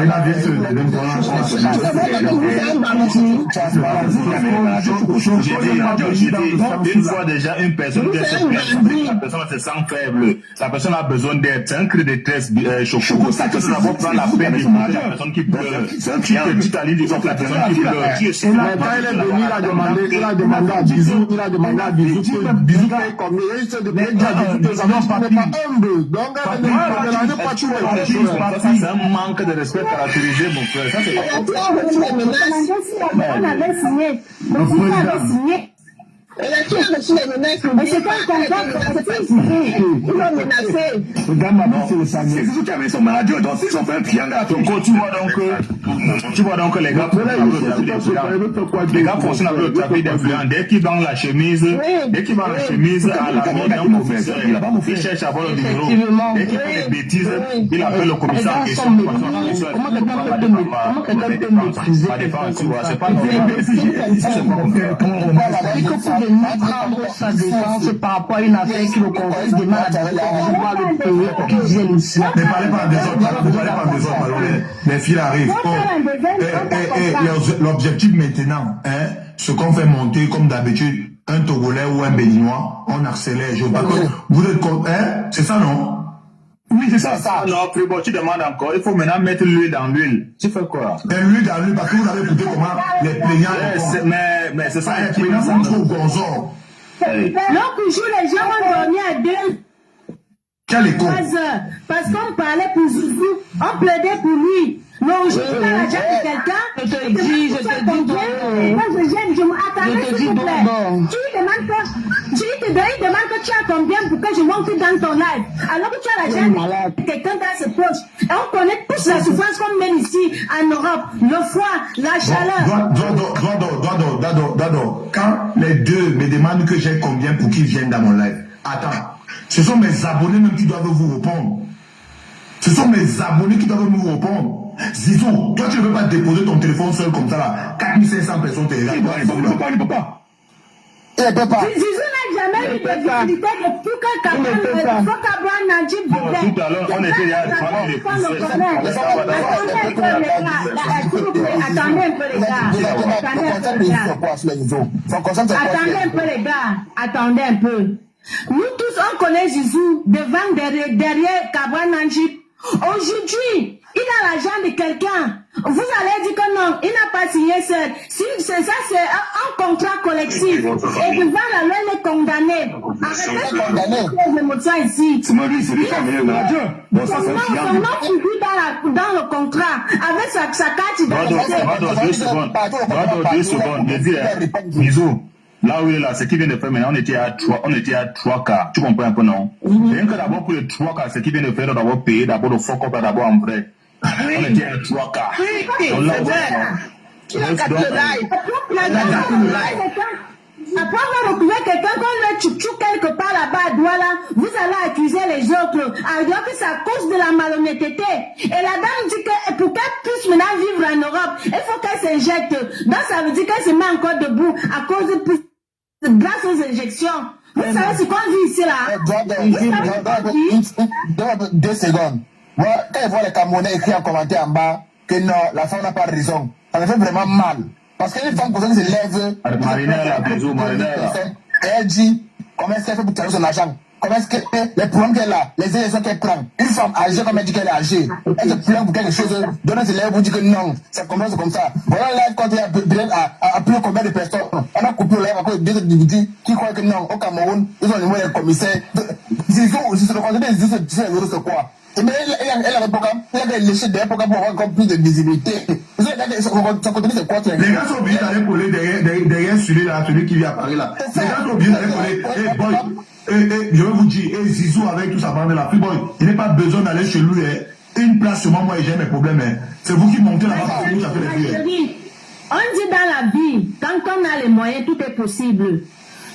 Une fois déjà, une personne la personne se sent faible, la personne a besoin d'aide, c'est un cri de détresse, Choco. Ça que ça va prendre la peine d'écouter la personne qui pleure. Il y a un petit ali du la personne qui pleure.
Il est venu, il a demandé à Bisou, Bisou paye combien? Il s'est demandé à Bisou, ça n'est pas humble. Donc, ne mélangez pas tout les choses.
C'est un manque de respect caractérisé, mon frère. Ça, c'est
On avait signé. Le président avait signé.
Et tu as reçu les menaces.
Mais c'est pas un contrat collectif.
Ils l'ont menacé.
Regarde ma vie, c'est le sang. C'est ceux qui avaient son manager. Donc, s'ils ont fait un triangle à ton compte, tu vois donc que les gars les gars fonctionnent avec le trafic d'influence. Dès qu'ils vendent la chemise, à la main d'un professeur, il cherche à avoir le numéro. Dès qu'il fait des bêtises, il appelle le commissaire en question. Comment quelqu'un peut maîtriser quelqu'un comme ça? C'est pas normal.
Il faut prendre sa défense par rapport à une affaire qui le concerne de malade. On va le payer pour qu'il vienne ici.
Ne parlez pas des autres, Malolé. Les filles arrivent. L'objectif maintenant, ce qu'on fait monter comme d'habitude, un Togolais ou un Béninois, on accélère. Je veux pas que vous êtes comme, c'est ça, non?
Oui, c'est ça. Non, plus bon, tu demandes encore. Il faut maintenant mettre l'huile dans l'huile. Tu fais quoi?
L'huile dans l'huile, parce que vous avez écouté comment les plaignants.
Mais c'est ça,
les plaignants sont trop gonzons.
L'autre jour, les gens ont dormi à 2 3 heures. Parce qu'on parlait pour Zouzou. On plaidait pour lui. Non, je ne parle jamais de quelqu'un. Je te dis, moi je s'il vous plaît. Tu demandes que tu as combien pour que je monte dans ton live. Alors que tu as l'argent, quelqu'un dans ses poches. Et on connaît tous la souffrance qu'on mène ici en Europe. Le froid, la chaleur.
Dado, quand les deux me demandent que j'ai combien pour qu'ils viennent dans mon live, attends, ce sont mes abonnés même qui doivent vous répondre. Ce sont mes abonnés qui doivent nous répondre. Zizou, toi tu ne peux pas déposer ton téléphone seul comme ça là. 4500 personnes te regardent. Il ne peut pas.
Zizou n'a jamais eu de visibilité depuis que Kabouan Najib
tout à l'heure, on était là.
Attendez un peu. Nous tous, on connaît Zizou devant, derrière Kabouan Najib. Aujourd'hui, il a l'argent de quelqu'un. Vous allez dire que non, il n'a pas signé seul. Si c'est ça, c'est un contrat collectif. Et devant la loi, il est condamné. Arrêtez de condamner les émotions ici.
C'est ma vie, c'est lui qui a mené le manager. Bon, ça, c'est
son nom figure dans le contrat, avec sa carte d'identité.
Pardon, 2 secondes. Je dis, Mizo. Là où il est là, ce qu'il vient de faire maintenant, on était à 3 cas. Tu comprends un peu, non? Rien que d'abord pour les 3 cas, ce qu'il vient de faire, d'abord payer, d'abord le fuck up, d'abord en vrai. On était à 3 cas.
Oui, c'est vrai. Tu as gâté le live.
Après avoir retrouvé quelqu'un qu'on lui chouchou quelque part là-bas à Douala, vous allez accuser les autres, alors que c'est à cause de la malhonnêteté. Et la dame dit que pour qu'elle puisse maintenant vivre en Europe, il faut qu'elle s'injecte. Donc ça veut dire qu'elle se met encore debout à cause de grâce aux injections. Vous savez ce qu'on vit ici là?
2 secondes. Moi, quand je vois les Camerounais écrire en commentaire en bas que non, la femme n'a pas raison, ça me fait vraiment mal. Parce que les femmes comme ça se lèvent, et elle dit comment est-ce qu'elle fait pour tirer son argent, comment est-ce que les problèmes qu'elle a, les élections qu'elle prend. Une femme âgée, comme elle dit qu'elle est âgée, elle se plaint pour quelque chose, donne un lèvres pour dire que non, c'est comme ça. Voilà le live quand il y a plus combien de personnes. On a coupé le live à cause de 2 individus qui croient que non, au Cameroun, ils ont le moyen de commissaire. Si c'est le conseil c'est quoi? Mais elle avait programme, elle avait léché des programmes pour avoir encore plus de visibilité. Son contenu c'est quoi?
Les gars sont obligés d'aller coller derrière celui qui vient à Paris là. Les gars sont obligés d'aller coller. Je vais vous dire, Zizou avec tout ça bande là, free boy, il n'est pas besoin d'aller chez lui. Une place sur moi et j'ai mes problèmes. C'est vous qui montez là-bas parce que vous avez les filles.
On dit dans la vie, quand on a les moyens, tout est possible.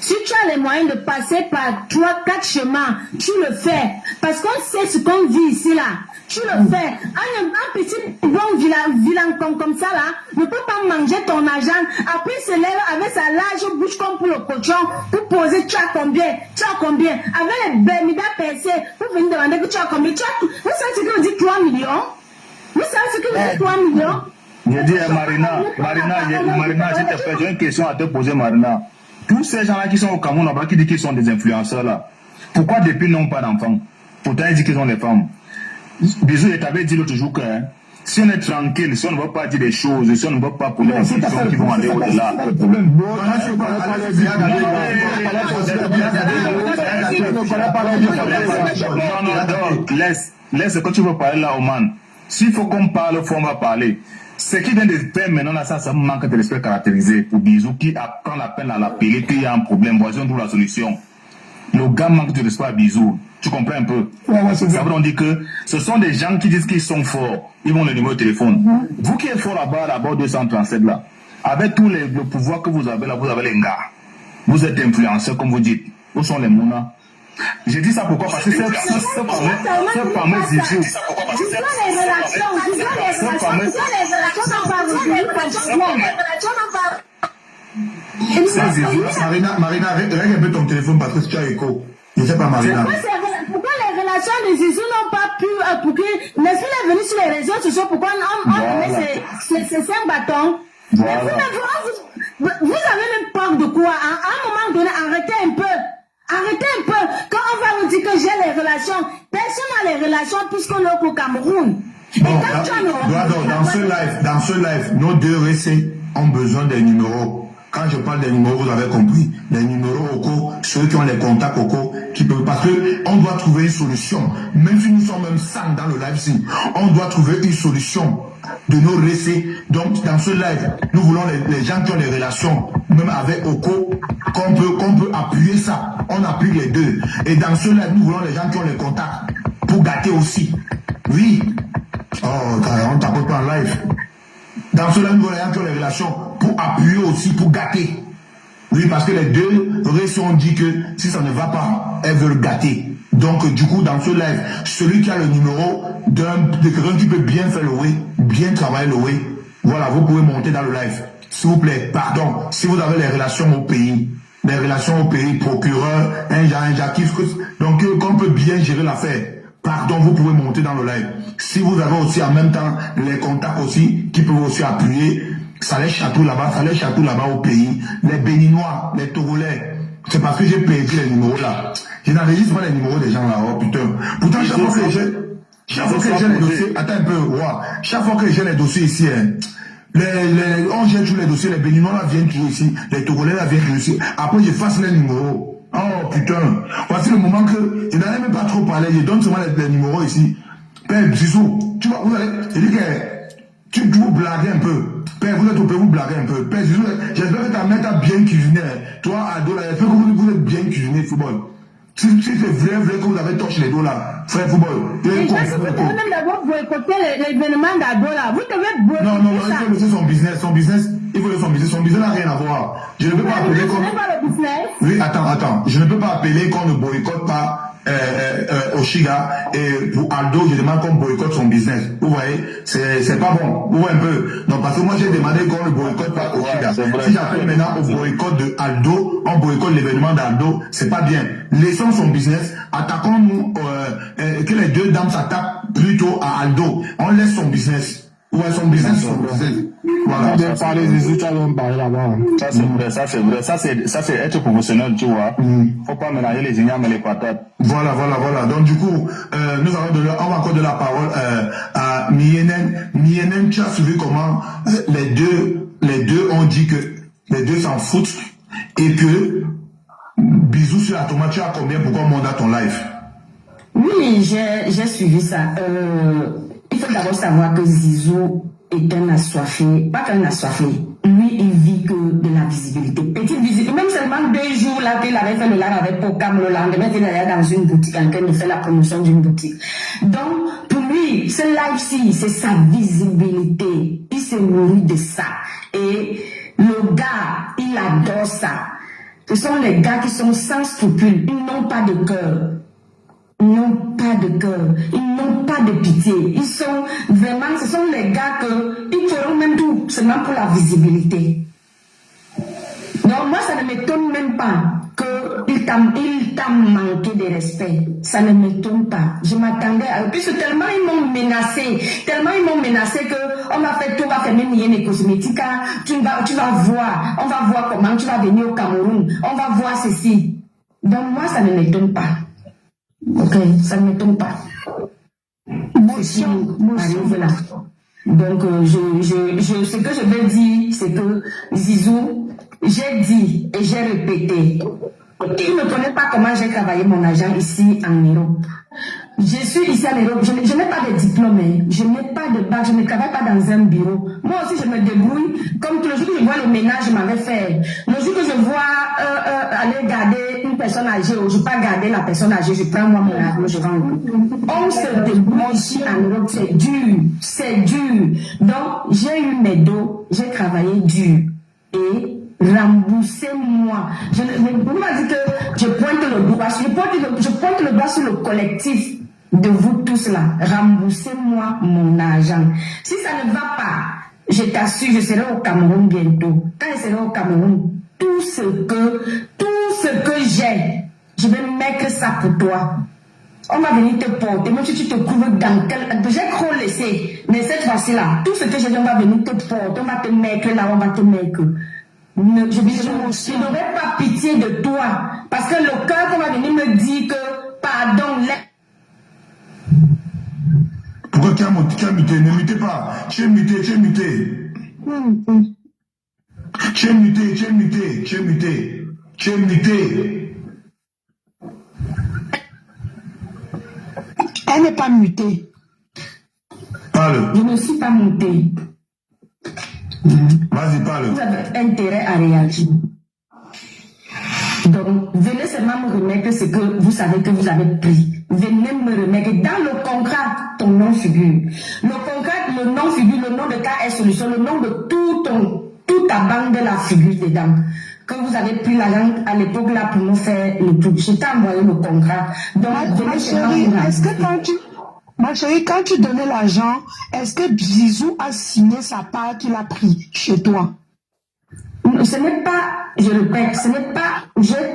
Si tu as les moyens de passer par 3-4 chemins, tu le fais. Parce qu'on sait ce qu'on vit ici là. Tu le fais. Un petit bon vilain comme ça là ne peut pas manger ton argent. Après il se lève avec sa large bouche comme pour le cochon pour poser tu as combien. Avec les bémidas percés pour venir demander que tu as combien. Vous savez ce que veut dire 3 millions? Vous savez ce que veut dire 3 millions?
Je dis à Marina, s'il te plaît, j'ai une question à te poser, Marina. Tous ces gens-là qui sont au Cameroun, qui disent qu'ils sont des influenceurs là, pourquoi depuis n'ont pas d'enfants? Pourtant ils disent qu'ils ont des femmes. Bisous, je t'avais dit l'autre jour que si on est tranquille, si on ne va pas dire des choses, si on ne va pas poser des questions qui vont aller au-delà. Non, laisse ce que tu veux parler là, Oman. S'il faut qu'on parle, on va parler. Ce qui vient de faire maintenant, là, ça me manque de respect caractérisé pour Bisou qui prend la peine à l'appeler, qu'il y a un problème, voici, on trouve la solution. Le gars manque de respect à Bisou. Tu comprends un peu? Ça veut dire que ce sont des gens qui disent qu'ils sont forts. Ils vont le numéro de téléphone. Vous qui êtes fort là-bas, là-bas 237 là, avec tous le pouvoir que vous avez là, vous avez les gars. Vous êtes influenceurs comme vous dites. Où sont les mounas? J'ai dit ça pourquoi? Parce que c'est fameux Zizou.
Marina, règle un peu ton téléphone parce que tu as écho. Je ne sais pas, Marina.
Pourquoi les relations de Zizou n'ont pas pu, pour que, mais s'il est venu sur les réseaux sociaux, pourquoi on met ces 5 bâtons? Voilà. Vous avez même peur de quoi? À un moment donné, arrêtez un peu. Arrêtez un peu. Quand on va vous dire que j'ai les relations, personne n'a les relations puisqu'on est au Cameroun.
Dans ce live, nos deux récits ont besoin des numéros. Quand je parle des numéros, vous avez compris. Les numéros au cours, ceux qui ont les contacts au cours, qui peuvent, parce que on doit trouver une solution. Même si nous sommes même 5 dans le live-ci, on doit trouver une solution de nos récits. Donc, dans ce live, nous voulons les gens qui ont les relations, même avec Oko, qu'on peut appuyer ça. On appuie les deux. Et dans ce live, nous voulons les gens qui ont les contacts pour gâter aussi. Oui. Oh, on ne tape pas en live. Dans ce live, nous voulons les gens qui ont les relations pour appuyer aussi, pour gâter. Oui, parce que les deux récits ont dit que si ça ne va pas, elles veulent gâter. Donc, du coup, dans ce live, celui qui a le numéro de quelqu'un qui peut bien faire le way, bien travailler le way, voilà, vous pouvez monter dans le live. S'il vous plaît, pardon, si vous avez les relations au pays, procureur, un Jacques, donc qu'on peut bien gérer l'affaire. Pardon, vous pouvez monter dans le live. Si vous avez aussi en même temps les contacts aussi, qui peuvent aussi appuyer, ça les chatouille là-bas au pays. Les Béninois, les Togolais, c'est parce que j'ai perdu les numéros là. Je n'enregistre pas les numéros des gens là, oh putain. Pourtant, chaque fois que j'ai les dossiers, attends un peu, wow. Chaque fois que j'ai les dossiers ici, hein, on gère tous les dossiers, les Béninois là viennent toujours ici, les Togolais là viennent toujours ici. Après, j'efface les numéros. Oh putain, voici le moment que je n'allais même pas trop parler, je donne seulement les numéros ici. Père Zizou, tu vois, vous allez, je dis que tu vous blaguez un peu. Père, vous êtes au pays, vous blaguez un peu. Père Zizou, j'espère que ta mère t'a bien cuisiné. Toi, ado, là, j'espère que vous êtes bien cuisiné, football. Si c'est vrai que vous avez torché les dos là, frère football. Vous devez
même d'abord boycotter l'événement d'ado là. Vous devez boycotter.
Non, il faut laisser son business. Il faut laisser son business. Son business n'a rien à voir. Je ne peux pas appeler qu'on. Oui, attends. Je ne peux pas appeler qu'on ne boycotte pas Oshiga et pour Aldo, je demande qu'on boycotte son business. Vous voyez, c'est pas bon. Vous voyez un peu. Donc parce que moi j'ai demandé qu'on ne boycotte pas Oshiga. Si j'appelle maintenant au boycott de Aldo, on boycotte l'événement d'Aldo, c'est pas bien. Laissons son business, attaquons-nous, que les deux dames s'attaquent plutôt à Aldo. On laisse son business. Ouais, son business. Voilà.
Parler des autres, on parler là-bas.
Ça c'est vrai. Ça c'est être professionnel, tu vois. Faut pas mélanger les ignames et les patates.
Voilà. Donc du coup, on va encore de la parole à Mienen. Mienen, tu as suivi comment les deux ont dit que les deux s'en foutent et que bisous sur la tomate, tu as combien pour qu'on monte à ton live?
Oui, j'ai suivi ça. Il faut d'abord savoir que Zizou est un assoiffé, pas qu'un assoiffé. Lui, il vit que de la visibilité. Petite visibilité. Même seulement 2 jours là qu'il avait fait le live avec Pokam, le lendemain, il allait dans une boutique en train de faire la promotion d'une boutique. Donc, pour lui, ce live-ci, c'est sa visibilité. Il se nourrit de ça. Et le gars, il adore ça. Ce sont les gars qui sont sans scrupules. Ils n'ont pas de cœur. Ils n'ont pas de cœur, ils n'ont pas de pitié. Ils sont vraiment, ce sont les gars ils feront même tout seulement pour la visibilité. Donc moi, ça ne m'étonne même pas qu'il t'a manqué de respect. Ça ne m'étonne pas. Je m'attendais à... Puisque tellement ils m'ont menacé qu'on va faire tout, on va faire même les cosmétiques. Tu vas voir, on va voir comment tu vas venir au Cameroun. On va voir ceci. Donc moi, ça ne m'étonne pas. Ok, ça ne m'étonne pas. Motion. Voilà. Donc, ce que je veux dire, c'est que Zizou, j'ai dit et j'ai répété. Il ne connaît pas comment j'ai travaillé mon argent ici en Europe. je suis ici à l'Europe, je n'ai pas de diplôme, je n'ai pas de bac, je ne travaille pas dans un bureau. Moi aussi, je me débrouille. Comme le jour que je vois le ménage, je m'avais fait. Le jour que je vois aller garder une personne âgée, ou je ne vais pas garder la personne âgée, je prends moi mon argent, je rends. On se débrouille ici en Europe, c'est dur, c'est dur. Donc, j'ai eu mes dos, j'ai travaillé dur. Et remboursez-moi. Je ne peux pas dire que je pointe le doigt, je pointe le doigt sur le collectif de vous tous là. Remboursez-moi mon argent. Si ça ne va pas, je t'assure, je serai au Cameroun bientôt. Quand je serai au Cameroun, tout ce que j'ai, je vais mettre ça pour toi. On va venir te porter, même si tu te couvres dans quel... J'ai trop laissé, mais cette fois-ci-là, tout ce que j'ai dit, on va venir te porter, on va te mettre là, on va te mettre. Je n'aurai pas pitié de toi, parce que le cœur qu'on va venir me dire que, pardon,
pourquoi tu as muté? Ne mutez pas. Tu es muté, tu es muté. Tu es muté, tu es muté, tu es muté. Tu es muté.
Elle n'est pas mutée.
Parle.
Je ne suis pas mutée.
Vas-y, parle.
Vous avez intérêt à réagir. Donc, venez seulement me remettre ce que vous savez que vous avez pris. Venez me remettre dans le contrat ton nom figure. Le contrat, le nom figure, le nom de KS Solution, le nom de toute ta banque de la figure dedans. Que vous avez pris l'argent à l'époque là pour nous faire le truc. Je t'ai envoyé le contrat. Donc,
ma chérie, est-ce que ma chérie, quand tu donnais l'argent, est-ce que Zizou a signé sa part qu'il a pris chez toi?
Ce n'est pas, je répète, ce n'est pas,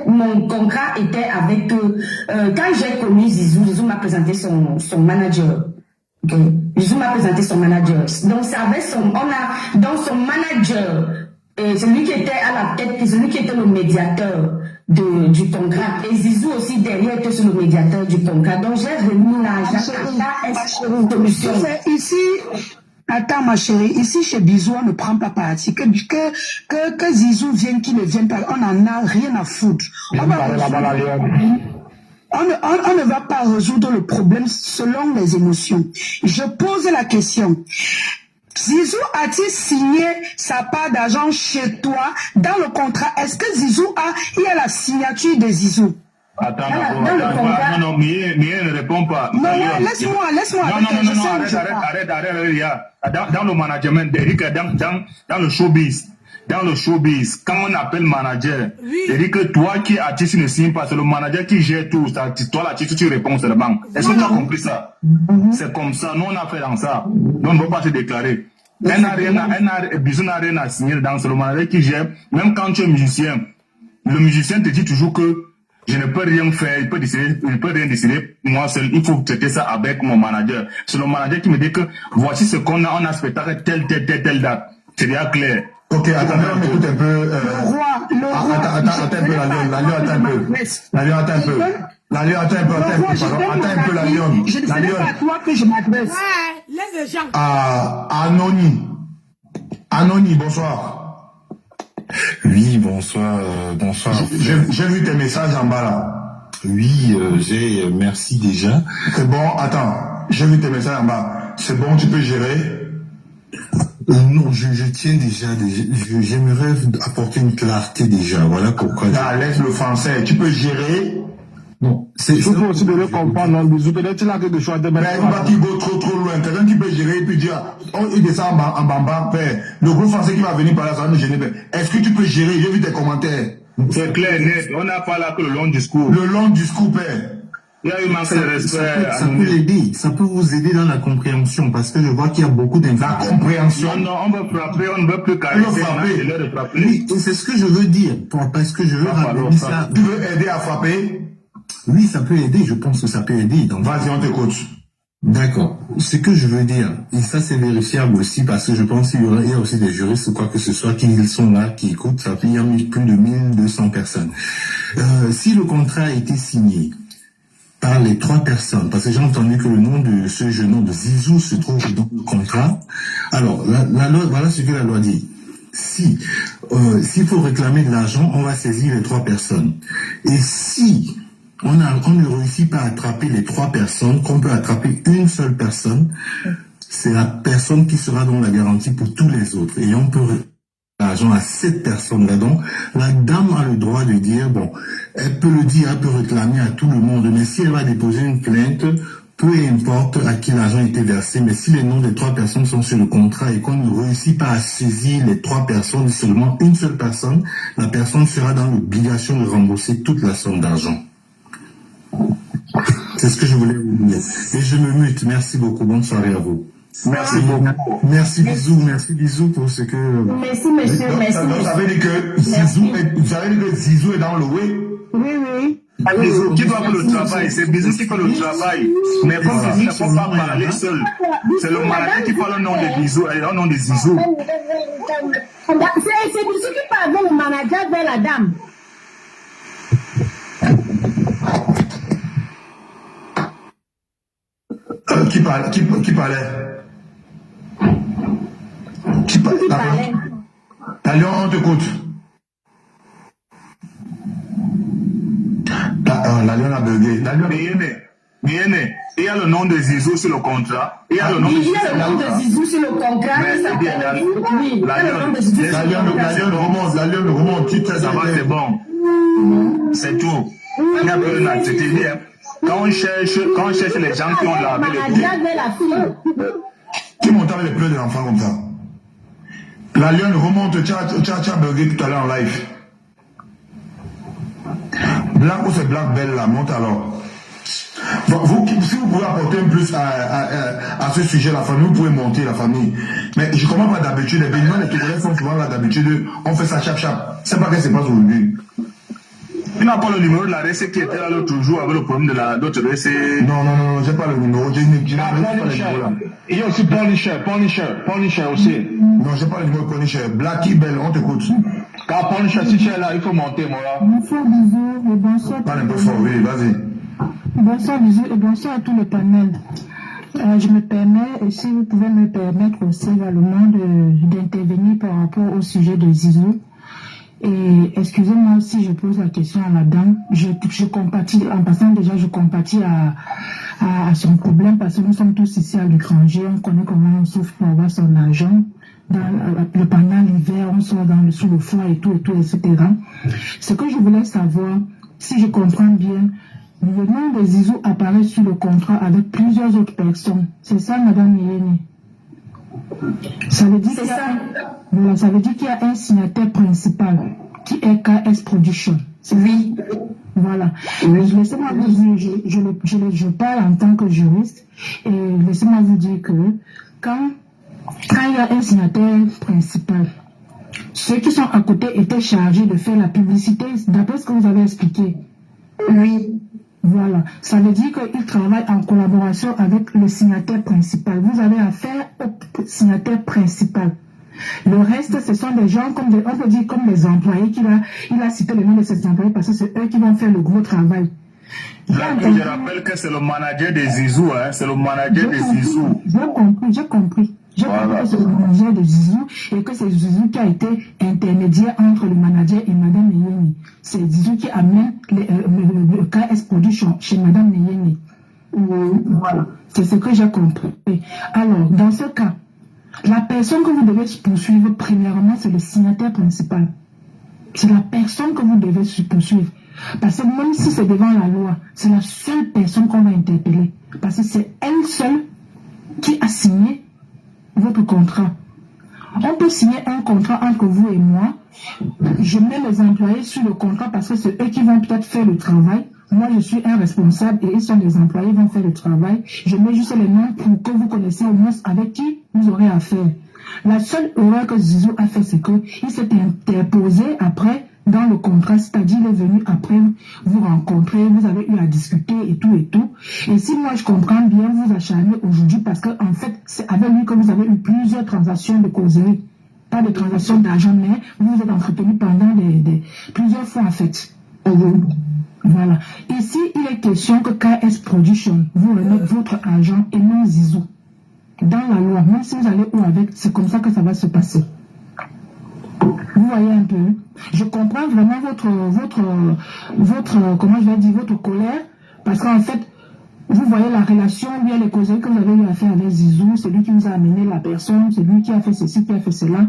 mon contrat était avec, quand j'ai connu Zizou, Zizou m'a présenté son manager. Okay. Zizou m'a présenté son manager. Donc, c'est avec son manager, celui qui était à la tête, celui qui était le médiateur du contrat. Et Zizou aussi derrière était sur le médiateur du contrat. Donc, j'ai remis l'argent à solution.
Ici, attends ma chérie, ici chez Bizou, on ne prend pas parti. Que Zizou vienne, qu'il ne vienne pas, on n'en a rien à foutre. On ne va pas résoudre le problème selon les émotions. Je pose la question. Zizou a-t-il signé sa part d'argent chez toi dans le contrat? Est-ce que Zizou il y a la signature de Zizou?
Attends, non, Mié ne répond pas.
Non, laisse-moi.
Arrête, dans le management, dans le showbiz, quand on appelle manager, c'est-à-dire que toi qui artiste ne signe pas, c'est le manager qui gère tout. Toi, l'artiste, tu réponds seulement. Est-ce que tu as compris ça? C'est comme ça. Nous, on a fait dans ça. Nous, on ne peut pas se déclarer. Bizou n'a rien à signer dedans. C'est le manager qui gère. Même quand tu es musicien, le musicien te dit toujours que je ne peux rien faire, je ne peux rien décider moi seul. Il faut traiter ça avec mon manager. C'est le manager qui me dit que voici ce qu'on a, on a spectacle telle date. C'est déjà clair.
Ok, attendez, on écoute un peu.
Le roi.
Attends un peu, la Lyon, attends un peu.
Je ne sais pas à toi que je m'adresse.
Ouais, laisse les gens.
Anony, bonsoir.
Oui, bonsoir.
J'ai vu tes messages en bas là.
Oui, merci déjà.
C'est bon, attends, j'ai vu tes messages en bas. C'est bon, tu peux gérer?
Non, je tiens déjà, j'aimerais apporter une clarté déjà, voilà pourquoi.
Là, laisse le français, tu peux gérer?
Non,
il faut aussi de le comprendre, non, Bizou, peut-être qu'il a quelque chose de
mettre. Mais il va trop loin, quelqu'un qui peut gérer et puis dire, il descend en bamba, le groupe français qui va venir par là, ça va nous gêner. Est-ce que tu peux gérer? J'ai vu tes commentaires.
C'est clair, net, on n'a pas là que le long discours.
Le long discours, père.
Il y a eu manque de respect.
Ça peut aider, ça peut vous aider dans la compréhension parce que je vois qu'il y a beaucoup d'informations.
La compréhension.
Non, on veut frapper, on ne veut plus caresser.
Oui, c'est ce que je veux dire, parce que je veux ramener ça.
Tu veux aider à frapper?
Oui, ça peut aider, je pense que ça peut aider. Donc,
vas-y, on t'écoute.
D'accord. Ce que je veux dire, et ça c'est vérifiable aussi parce que je pense qu'il y a aussi des juristes ou quoi que ce soit qui sont là, qui écoutent, ça fait il y a plus de 1200 personnes. Si le contrat a été signé par les 3 personnes, parce que j'ai entendu que le nom de ce jeune homme de Zizou se trouve dans le contrat. Alors, la loi, voilà ce que la loi dit. S'il faut réclamer de l'argent, on va saisir les 3 personnes. Et si on ne réussit pas à attraper les 3 personnes, qu'on peut attraper une seule personne, c'est la personne qui sera dans la garantie pour tous les autres. Et on peut l'argent à cette personne-là. Donc, la dame a le droit de dire, bon, elle peut le dire, elle peut réclamer à tout le monde, mais si elle va déposer une plainte, peu importe à qui l'argent a été versé, mais si les noms des 3 personnes sont sur le contrat et qu'on ne réussit pas à saisir les 3 personnes, seulement une seule personne, la personne sera dans l'obligation de rembourser toute la somme d'argent. C'est ce que je voulais vous dire. Et je me mute. Merci beaucoup. Bonne soirée à vous. Merci beaucoup. Merci bisous pour ce que...
Merci monsieur, merci monsieur.
Vous avez dit que Zizou est dans le way.
Oui.
Bisou qui doit faire le travail, c'est Bisou qui fait le travail. Mais comme Bisou ne peut pas parler seul, c'est le manager qui parle au nom de Bisou et au nom de Zizou.
C'est Bisou qui parle avec le manager vers la dame.
Qui parlait? Qui parlait? Allez, on t'écoute. La Lyon a bugué.
Il y a le nom de Zizou sur le contrat. Il y a le nom de
Zizou sur le contrat.
La Lyon remonte.
Ça va, c'est bon. C'est tout. Il n'y a plus rien à traiter. Quand on cherche les gens qui ont lavé les pieds.
Qui monte avec les pleurs de l'enfant comme ça? La Lyon remonte. Tu as bugué tout à l'heure en live. Black ou c'est Black Belle là, monte alors. Vous, si vous pouvez apporter un plus à ce sujet, la famille, vous pouvez monter la famille. Mais je comprends pas d'habitude, les bénins, les Togolais font souvent là d'habitude, on fait ça chap. C'est pas que c'est pas aujourd'hui.
Tu n'as pas le numéro de la RC qui était là l'autre jour avec le problème de l'autre RC.
Non, j'ai pas le numéro.
Il y a aussi Punisher aussi.
Non, j'ai pas le numéro de Punisher. Blackie Bell, on t'écoute.
Car Punisher, si tu es là, il faut monter, moi là.
Bonsoir, bisous, et bonsoir.
Parle un peu fort, oui, vas-y.
Bonsoir, bisous, et bonsoir à tout le panel. Je me permets, et si vous pouvez me permettre aussi également d'intervenir par rapport au sujet de Zizou. Et excusez-moi si je pose la question à la dame, je compatis, en passant déjà, je compatis à son problème parce que nous sommes tous ici à l'étranger, on connaît comment on souffre pour avoir son argent. Pendant l'hiver, on sort sous le froid et tout, etc. Ce que je voulais savoir, si je comprends bien, le nom de Zizou apparaît sur le contrat avec plusieurs autres personnes. C'est ça, madame Yéni? Ça veut dire qu'il y a un signataire principal qui est KS Production. Oui. Voilà. Laissez-moi vous dire, je parle en tant que juriste, et laissez-moi vous dire que quand il y a un signataire principal, ceux qui sont à côté étaient chargés de faire la publicité, d'après ce que vous avez expliqué. Oui. Voilà. Ça veut dire qu'ils travaillent en collaboration avec le signataire principal. Vous avez affaire au signataire principal. Le reste, ce sont des gens, on peut dire comme les employés, il a cité le nom de ces employés parce que c'est eux qui vont faire le gros travail.
Je rappelle que c'est le manager des Zizou, hein, c'est le manager des Zizou.
J'ai compris. J'ai compris que c'est le manager de Zizou et que c'est Zizou qui a été intermédiaire entre le manager et Madame Neyeni. C'est Zizou qui amène le KS Production chez Madame Neyeni. Voilà. C'est ce que j'ai compris. Alors, dans ce cas, la personne que vous devez poursuivre, premièrement, c'est le signataire principal. C'est la personne que vous devez poursuivre. Parce que même si c'est devant la loi, c'est la seule personne qu'on va interpeller. Parce que c'est elle seule qui a signé votre contrat. On peut signer un contrat entre vous et moi. Je mets les employés sur le contrat parce que c'est eux qui vont peut-être faire le travail. Moi, je suis un responsable et ils sont des employés, ils vont faire le travail. Je mets juste les noms pour que vous connaissiez au moins avec qui vous aurez affaire. La seule erreur que Zizou a fait, c'est qu'il s'est interposé après dans le contrat, c'est-à-dire il est venu après vous rencontrer, vous avez eu à discuter et tout et tout. Et si moi je comprends bien, vous acharnez aujourd'hui parce que en fait, c'est avec lui que vous avez eu plusieurs transactions de causerie. Pas de transactions d'argent, mais vous vous êtes entretenu pendant plusieurs fois en fait. Voilà. Ici, il est question que KS Production vous remette votre argent et non Zizou. Dans la loi, même si vous allez où avec, c'est comme ça que ça va se passer.
Vous voyez un peu. Je comprends vraiment comment je vais dire, votre colère, parce qu'en fait, vous voyez la relation, lui et les causeries que vous avez eu à faire avec Zizou, c'est lui qui nous a amené la personne, c'est lui qui a fait ceci, qui a fait cela.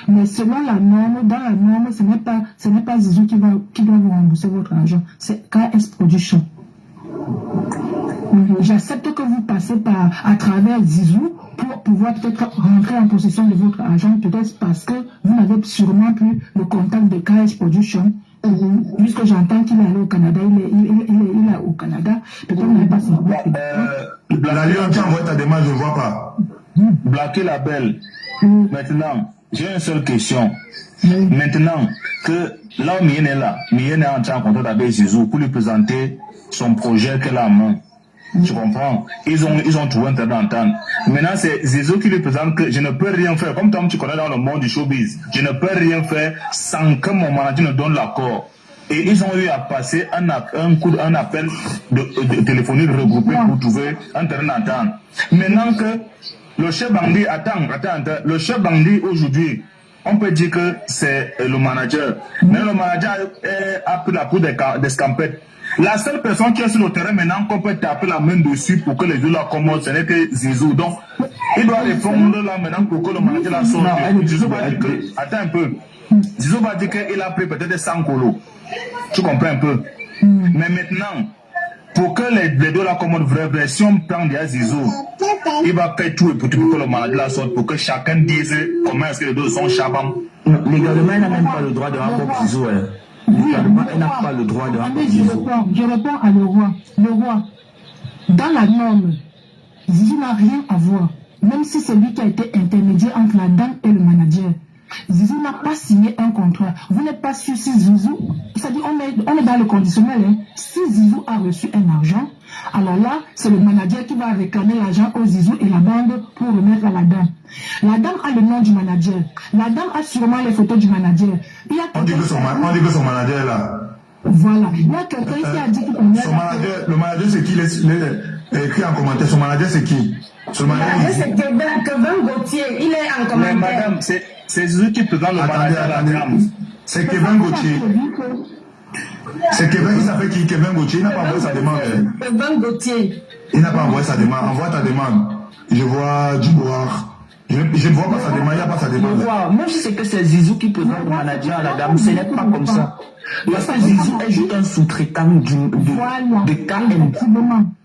Mais selon la norme, dans la norme, ce n'est pas Zizou qui doit vous rembourser votre argent. C'est KS Production. J'accepte que vous passez à travers Zizou pour pouvoir peut-être rentrer en possession de votre argent, peut-être parce que vous n'avez sûrement plus le contact de KS Production. Puisque j'entends qu'il est allé au Canada, il est au Canada, peut-être vous n'avez pas son
La Lyon, tu envoies ta demande, je ne vois pas.
Blaquer la belle. Maintenant, j'ai une seule question. Maintenant que là où Mien est là, Mien est entré en contact avec Zizou pour lui présenter son projet qu'elle a en main. Tu comprends? Ils ont trouvé un terrain d'entente. Maintenant, c'est Zizou qui lui présente que je ne peux rien faire. Comme toi, tu connais dans le monde du showbiz, je ne peux rien faire sans que mon manager ne donne l'accord. Et ils ont eu à passer un appel de téléphonique regroupé pour trouver un terrain d'entente. Maintenant que le chef bandit, le chef bandit aujourd'hui, on peut dire que c'est le manager. Mais le manager a pris la peau des scampettes. La seule personne qui est sur le terrain maintenant qu'on peut taper la main dessus pour que les deux la commandent, ce n'est que Zizou. Donc, il doit répondre là maintenant pour que le manager la sorte. Zizou va dire que, attends un peu, Zizou va dire qu'il a pris peut-être 100 colos. Tu comprends un peu? Mais maintenant, pour que les deux la commandent vrai, si on prend des Zizou, il va faire tout pour que le manager la sorte, pour que chacun dise comment est-ce que les deux sont chabans.
Légalement, il n'a même pas le droit de rencontrer Zizou. Elle n'a pas le droit de
je réponds à le roi. Le roi, dans la norme, Zizou n'a rien à voir. Même si c'est lui qui a été intermédiaire entre la dame et le manager. Zizou n'a pas signé un contrat. Vous n'êtes pas sûr si Zizou... C'est-à-dire, on est dans le conditionnel. Hein. Si Zizou a reçu un argent, alors là, c'est le manager qui va réclamer l'argent au Zizou et la bande pour remettre à la dame. La dame a le nom du manager. La dame a sûrement les photos du manager.
On dit que son manager est là.
Voilà. Il y a quelqu'un qui a dit que...
Le manager, c'est qui? Il est écrit en commentaire. Son manager, c'est qui?
Son manager, c'est Kevin Gauthier. Il est en commentaire.
Mais madame, c'est Zizou qui présente le manager à la dame.
C'est Kevin Gauthier. C'est Kevin, il s'appelle qui? Kevin Gauthier. Il n'a pas envoyé sa demande.
Kevin Gauthier.
Il n'a pas envoyé sa demande. Envoie ta demande. Je vois Dubois. Je ne vois pas sa demande, il n'y a pas sa demande.
Moi, je sais que c'est Zizou qui présente le manager à la dame. Ce n'est pas comme ça. Parce que Zizou est juste un sous-traitant de KM.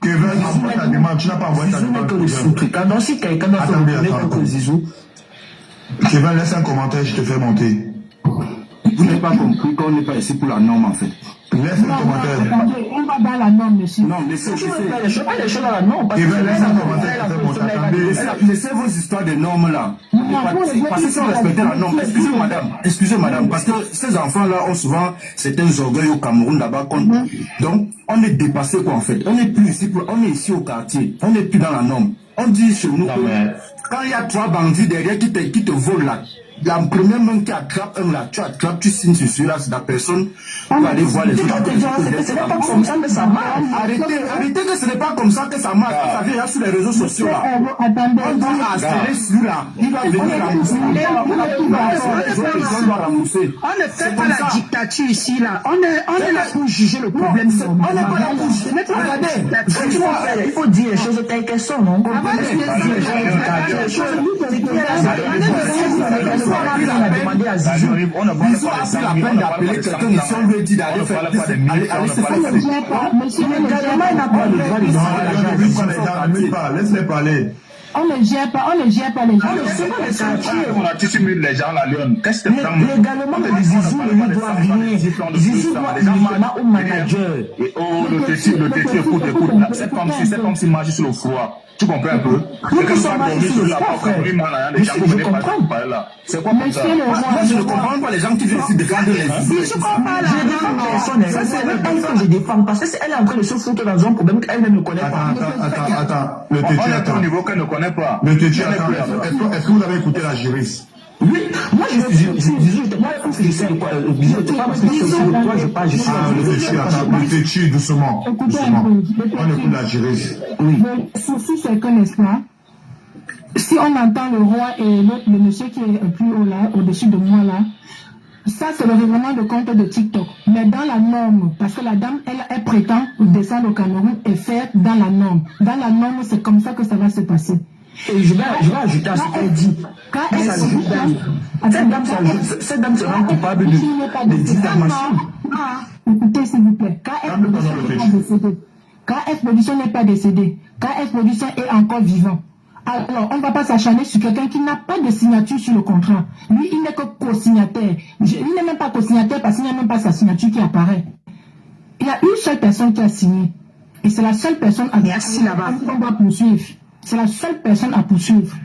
Kevin, envoie ta demande. Tu n'as pas envoyé ta demande.
Zizou n'est que le sous-traitant. Donc, si quelqu'un doit faire le que Zizou.
Kevin, laisse un commentaire, je te fais monter.
Vous n'avez pas compris qu'on n'est pas ici pour la norme en fait.
Laisse un commentaire.
On va dans la norme, monsieur.
Non, mais
je ne fais pas les choses dans la norme.
Laisse un commentaire.
Laissez vos histoires de normes là. Parce que si on respectait la norme, excusez madame, parce que ces enfants-là ont souvent certains orgueils au Cameroun là-bas. Donc, on est dépassé quoi en fait. On n'est plus ici, on est ici au quartier. On n'est plus dans la norme. On dit chez nous que quand il y a 3 bandits derrière qui te volent là, la première main qui attrape un là, tu attrapes, tu signes sur celui-là, c'est la personne qui va aller voir les autres.
Ce n'est pas comme ça que ça marche.
Arrêtez que ce n'est pas comme ça que ça marche. Vous savez, là sur les réseaux sociaux là, on doit accélérer celui-là. Il va venir rembourser.
On ne fait pas la dictature ici là. On est là pour juger le problème.
On n'est pas là pour juger.
Regardez, il faut dire les choses telles qu'elles sont, non?
On a demandé à Zizou. Zizou a pris la peine d'appeler quelqu'un ici, on lui a dit d'aller faire. Allez, c'est ça.
Monsieur le gouvernement n'a pas le droit de
dire. Laisse-les parler.
On ne gère pas les gens.
On a tous mis les gens à Lyon. Qu'est-ce que tu fais?
Légalement, Zizou ne doit rien. Zizou doit uniquement au manager.
Le tétu, écoute. C'est comme si marcher sur le froid. Tu comprends un peu? C'est quoi comme ça?
Moi, je ne comprends pas les gens qui viennent ici défendre les
Zizou. Je défends personne. Ça, c'est elle que je défends. Parce qu'elle est en train de se foutre dans un problème qu'elle-même ne connaît pas.
Attends. Le tétu,
attends. Au niveau qu'elle ne connaît pas.
Le tétu, attends. Est-ce que vous avez écouté la juriste?
Oui, moi je sais de quoi.
Le tétu, doucement. On écoute la juriste.
Oui. Le souci, c'est que, n'est-ce pas, si on entend le roi et l'autre, le monsieur qui est plus haut là, au-dessus de moi là, ça c'est le règlement de compte de TikTok. Mais dans la norme, parce que la dame, elle prétend descendre au Cameroun et faire dans la norme. Dans la norme, c'est comme ça que ça va se passer.
Et je vais ajouter à ce qu'elle dit. Cette dame se rend coupable de diffamation.
Écoutez s'il vous plaît, KF Production n'est pas décédé. KF Production est encore vivant. Alors, on ne va pas s'acharner sur quelqu'un qui n'a pas de signature sur le contrat. Lui, il n'est que co-signataire. Il n'est même pas co-signataire parce qu'il n'y a même pas sa signature qui apparaît. Il y a une seule personne qui a signé. Et c'est la seule personne à qu'on va poursuivre. C'est la seule personne à poursuivre.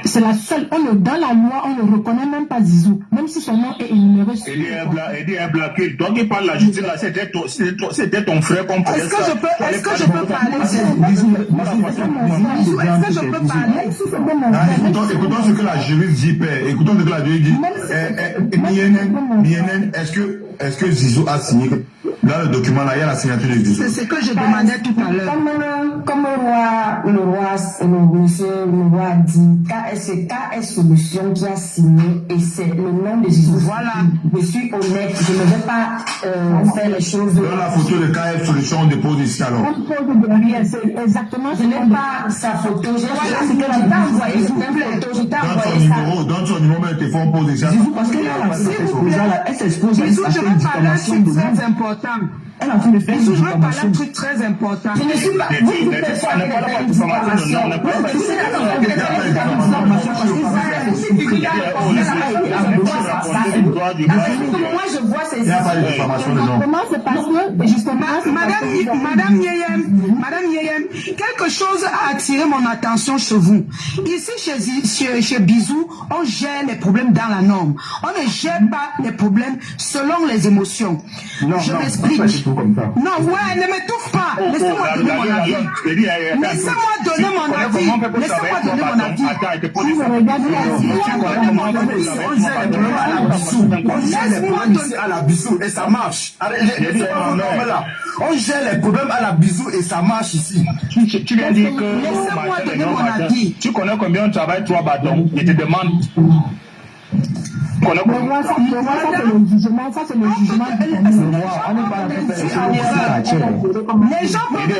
C'est la seule. Dans la loi, on ne reconnaît même pas Zizou. Même si son nom est énuméré.
Eddie est bloqué. Toi qui parles de la justice, là, c'était ton frère qu'on faisait ça.
Est-ce que je peux parler? Est-ce que je peux parler?
Écoutons ce que la juriste dit, père. Écoutons ce que la juriste dit. Mienen, est-ce que Zizou a signé? Dans le document, là, il y a la signature de Zizou.
C'est ce que je demandais tout à l'heure.
Comme le roi a dit, c'est KS Solution qui a signé et c'est le nom de Zizou.
Voilà.
Je suis honnête, je ne vais pas faire les choses.
Dans la photo de KS Solution, on dépose ici alors.
On pose derrière, c'est exactement.
Je n'ai pas sa photo. Je t'ai envoyé cette photo.
Dans son numéro de téléphone, on pose ici.
Parce qu'elle elle s'expose à une diffamation de
très important.
Elle a fait le fait.
Je veux parler un truc très important.
Je ne suis pas. Vous moi je vois ces
Madame Yeyem, quelque chose a attiré mon attention chez vous. Ici chez Bizou, on gère les problèmes dans la norme. On ne gère pas les problèmes selon les émotions. Je m'explique. Non, ouais, ne m'étouffe pas. Laissez-moi donner mon avis. Laissez-moi donner mon avis. Laissez-moi donner mon avis.
À la bisou et ça marche. On gère les problèmes à la bisou et ça marche ici.
Tu viens dire que tu connais combien on travaille 3 bâtons. Je te demande.
Ça c'est le jugement. Ça c'est le jugement.
Les gens peuvent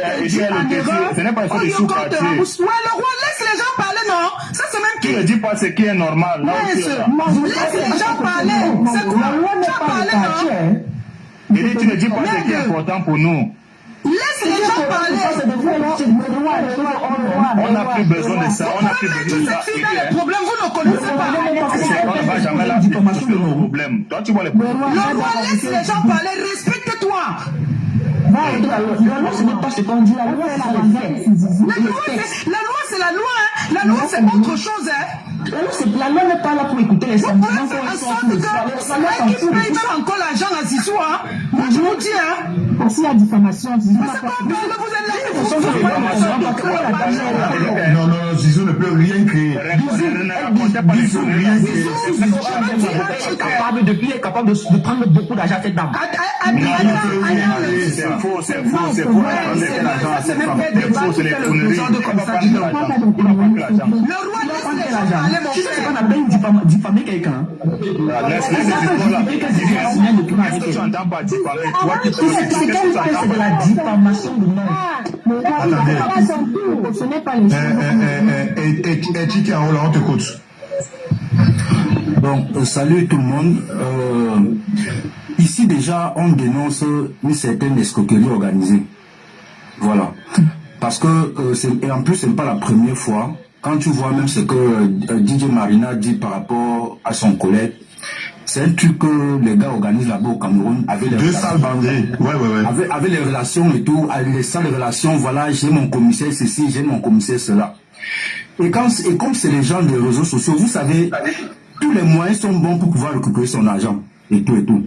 ce n'est pas ça de sous-quartier.
Ouais, le roi laisse les gens parler, non? Ça c'est même
Tu ne dis pas ce qui est normal.
Laisse les gens parler. C'est quoi? Tu as parlé, non?
Et tu ne dis pas ce qui est important pour nous.
Laisse les gens parler.
On n'a plus besoin de ça. On n'a plus besoin de ça.
Les problèmes, vous ne connaissez pas.
On ne va jamais là parce que nos problèmes. Toi, tu vois les problèmes.
Le roi laisse les gens parler. Respecte-toi.
La loi, ce n'est pas ce qu'on dit. La loi, c'est la
loi, c'est la loi. La loi, c'est autre chose.
La loi n'est pas là pour écouter les sentiments.
Qui paye même encore l'argent à Zizou, hein? Moi, je vous dis, hein?
S'il y a diffamation, Zizou.
Non, Zizou ne peut rien créer.
Bizou, il est capable de prendre beaucoup d'argent à cette dame.
C'est faux. C'est
tu sais ce qu'on appelle diffamer quelqu'un. C'est de la diffamation de nom.
Ce n'est pas les
choses. On t'écoute.
Donc, salut tout le monde. Ici déjà, on dénonce une certaine escroquerie organisée. Voilà. Parce que, et en plus, ce n'est pas la première fois. Quand tu vois même ce que DJ Marina dit par rapport à son collègue, c'est un truc que les gars organisent là-bas au Cameroun avec les avec les relations et tout, avec les salles de relations, voilà, j'ai mon commissaire ceci, j'ai mon commissaire cela. Et comme c'est les gens des réseaux sociaux, vous savez, tous les moyens sont bons pour pouvoir récupérer son argent et tout et tout.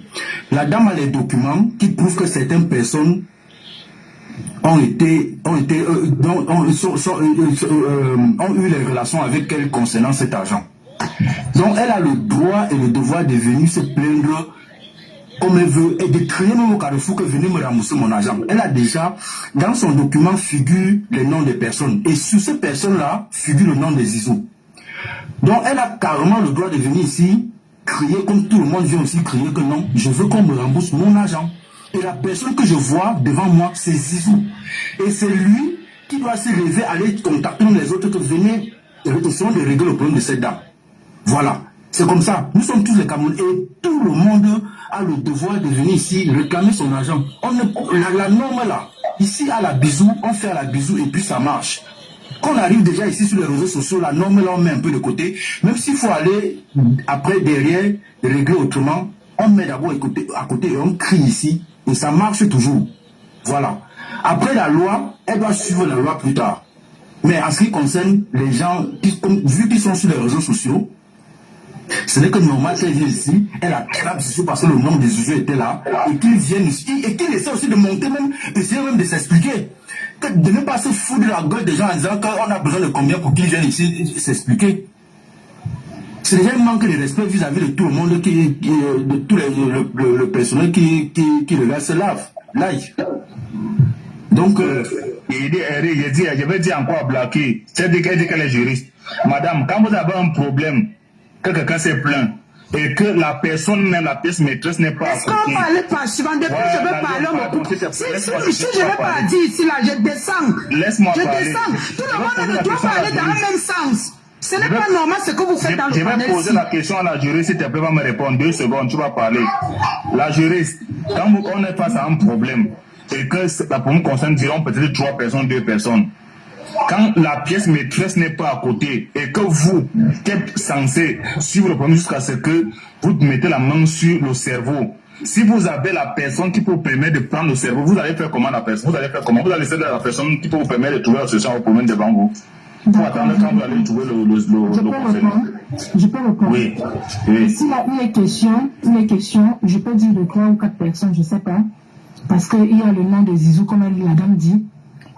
La dame a les documents qui prouvent que certaines personnes ont eu les relations avec elle concernant cet argent. Donc elle a le droit et le devoir de venir se plaindre
comme elle veut, et de crier même au Carrefour que venez me rembourser mon argent. Elle a déjà, dans son document, figure les noms des personnes. Et sur ces personnes-là, figure le nom des Zizou. Donc elle a carrément le droit de venir ici, crier comme tout le monde vient aussi crier que non, je veux qu'on me rembourse mon argent. Et la personne que je vois devant moi, c'est Zizou. Et c'est lui qui doit se lever, aller contacter les autres que venez, essayons de régler le problème de cette dame. Voilà. C'est comme ça. Nous sommes tous les Camerounais et tout le monde a le devoir de venir ici réclamer son argent. La norme là, ici à la bisou, on fait à la bisou et puis ça marche. Quand on arrive déjà ici sur les réseaux sociaux, la norme là, on met un peu de côté. Même s'il faut aller après, derrière, régler autrement, on met d'abord à côté et on crie ici. Et ça marche toujours. Voilà. Après la loi, elle doit suivre la loi plus tard. Mais en ce qui concerne les gens, vu qu'ils sont sur les réseaux sociaux, ce n'est que normal qu'elle vienne ici, elle attrape ici parce que le nom des Zizou était là, et qu'ils viennent ici, et qu'ils essaient aussi de monter même, essayer même de s'expliquer. De ne pas se foutre de la gueule des gens en disant qu'on a besoin de combien pour qu'ils viennent ici s'expliquer. C'est déjà un manque de respect vis-à-vis de tout le monde, de tout le personnel qui regarde ce live. Donc,
je vais dire encore à Blacky, c'est dit qu'elle est juriste. Madame, quand vous avez un problème, que quelqu'un s'est plaint, et que la personne, même la pièce maîtresse n'est pas.
Est-ce qu'on parlait pas souvent depuis que je vais parler au couple? Si je ne vais pas dire ici, là, je descends.
Laisse-moi parler.
Je descends. Tout le monde doit parler dans le même sens. Ce n'est pas normal ce que vous faites dans le panel.
Je vais poser la question à la juriste, s'il te plaît, va me répondre. 2 secondes, tu vas parler. La juriste, quand on est face à un problème, et que la problème concerne, diront peut-être 3 personnes, 2 personnes. Quand la pièce maîtresse n'est pas à côté et que vous êtes censé suivre le problème jusqu'à ce que vous mettez la main sur le cerveau, si vous avez la personne qui peut vous permettre de prendre le cerveau, vous allez faire comment la personne? Vous allez faire comment? Vous allez laisser la personne qui peut vous permettre de trouver la solution au problème devant vous. Pour attendre quand vous allez trouver
Je peux répondre.
Oui.
S'il y a une question, je peux dire de 3 ou 4 personnes, je ne sais pas. Parce qu'il y a le nom de Zizou, comme la dame dit.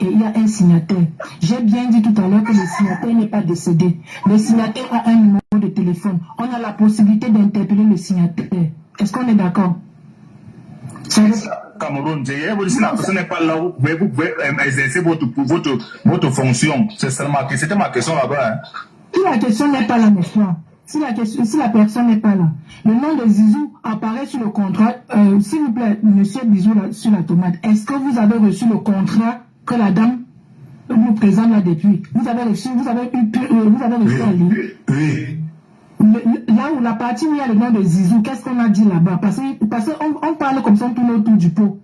Et il y a un signataire. J'ai bien dit tout à l'heure que le signataire n'est pas décédé. Le signataire a un numéro de téléphone. On a la possibilité d'interpeller le signataire. Est-ce qu'on est d'accord?
Cameroun, si la personne n'est pas là, vous pouvez exercer votre fonction. C'était ma question là-bas. Hein.
Si la question n'est pas là, mes frères, si la personne n'est pas là, le nom de Zizou apparaît sur le contrat. S'il vous plaît, monsieur Bizou sur la tomate, est-ce que vous avez reçu le contrat que la dame nous présente là depuis? Vous avez reçu la ligne?
Oui.
Là où la partie où il y a le nom de Zizou, qu'est-ce qu'on a dit là-bas? Parce qu'on parle comme ça, on tourne autour du pot.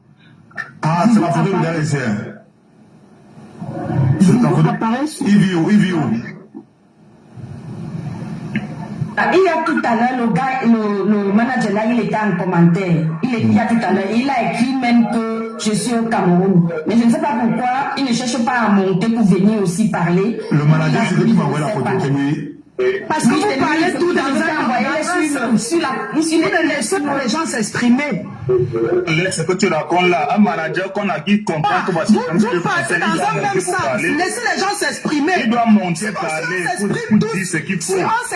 Ah, c'est la photo de l'Algérie.
Il y a tout à l'heure, le gars, le manager là, il était en commentaire. Il y a tout à l'heure, il a écrit même que je suis au Cameroun. Mais je ne sais pas pourquoi il ne cherche pas à monter pour venir aussi parler.
Le manager, c'est lui qui m'a envoyé la photo.
Parce que vous parlez tout dans un laissez les gens s'exprimer.
Ce que tu racontes là, un manager qu'on a dit comprend que
vous parlez dans un même sens. Laissez les gens s'exprimer.
Il doit monter parler pour dire ce qu'il faut.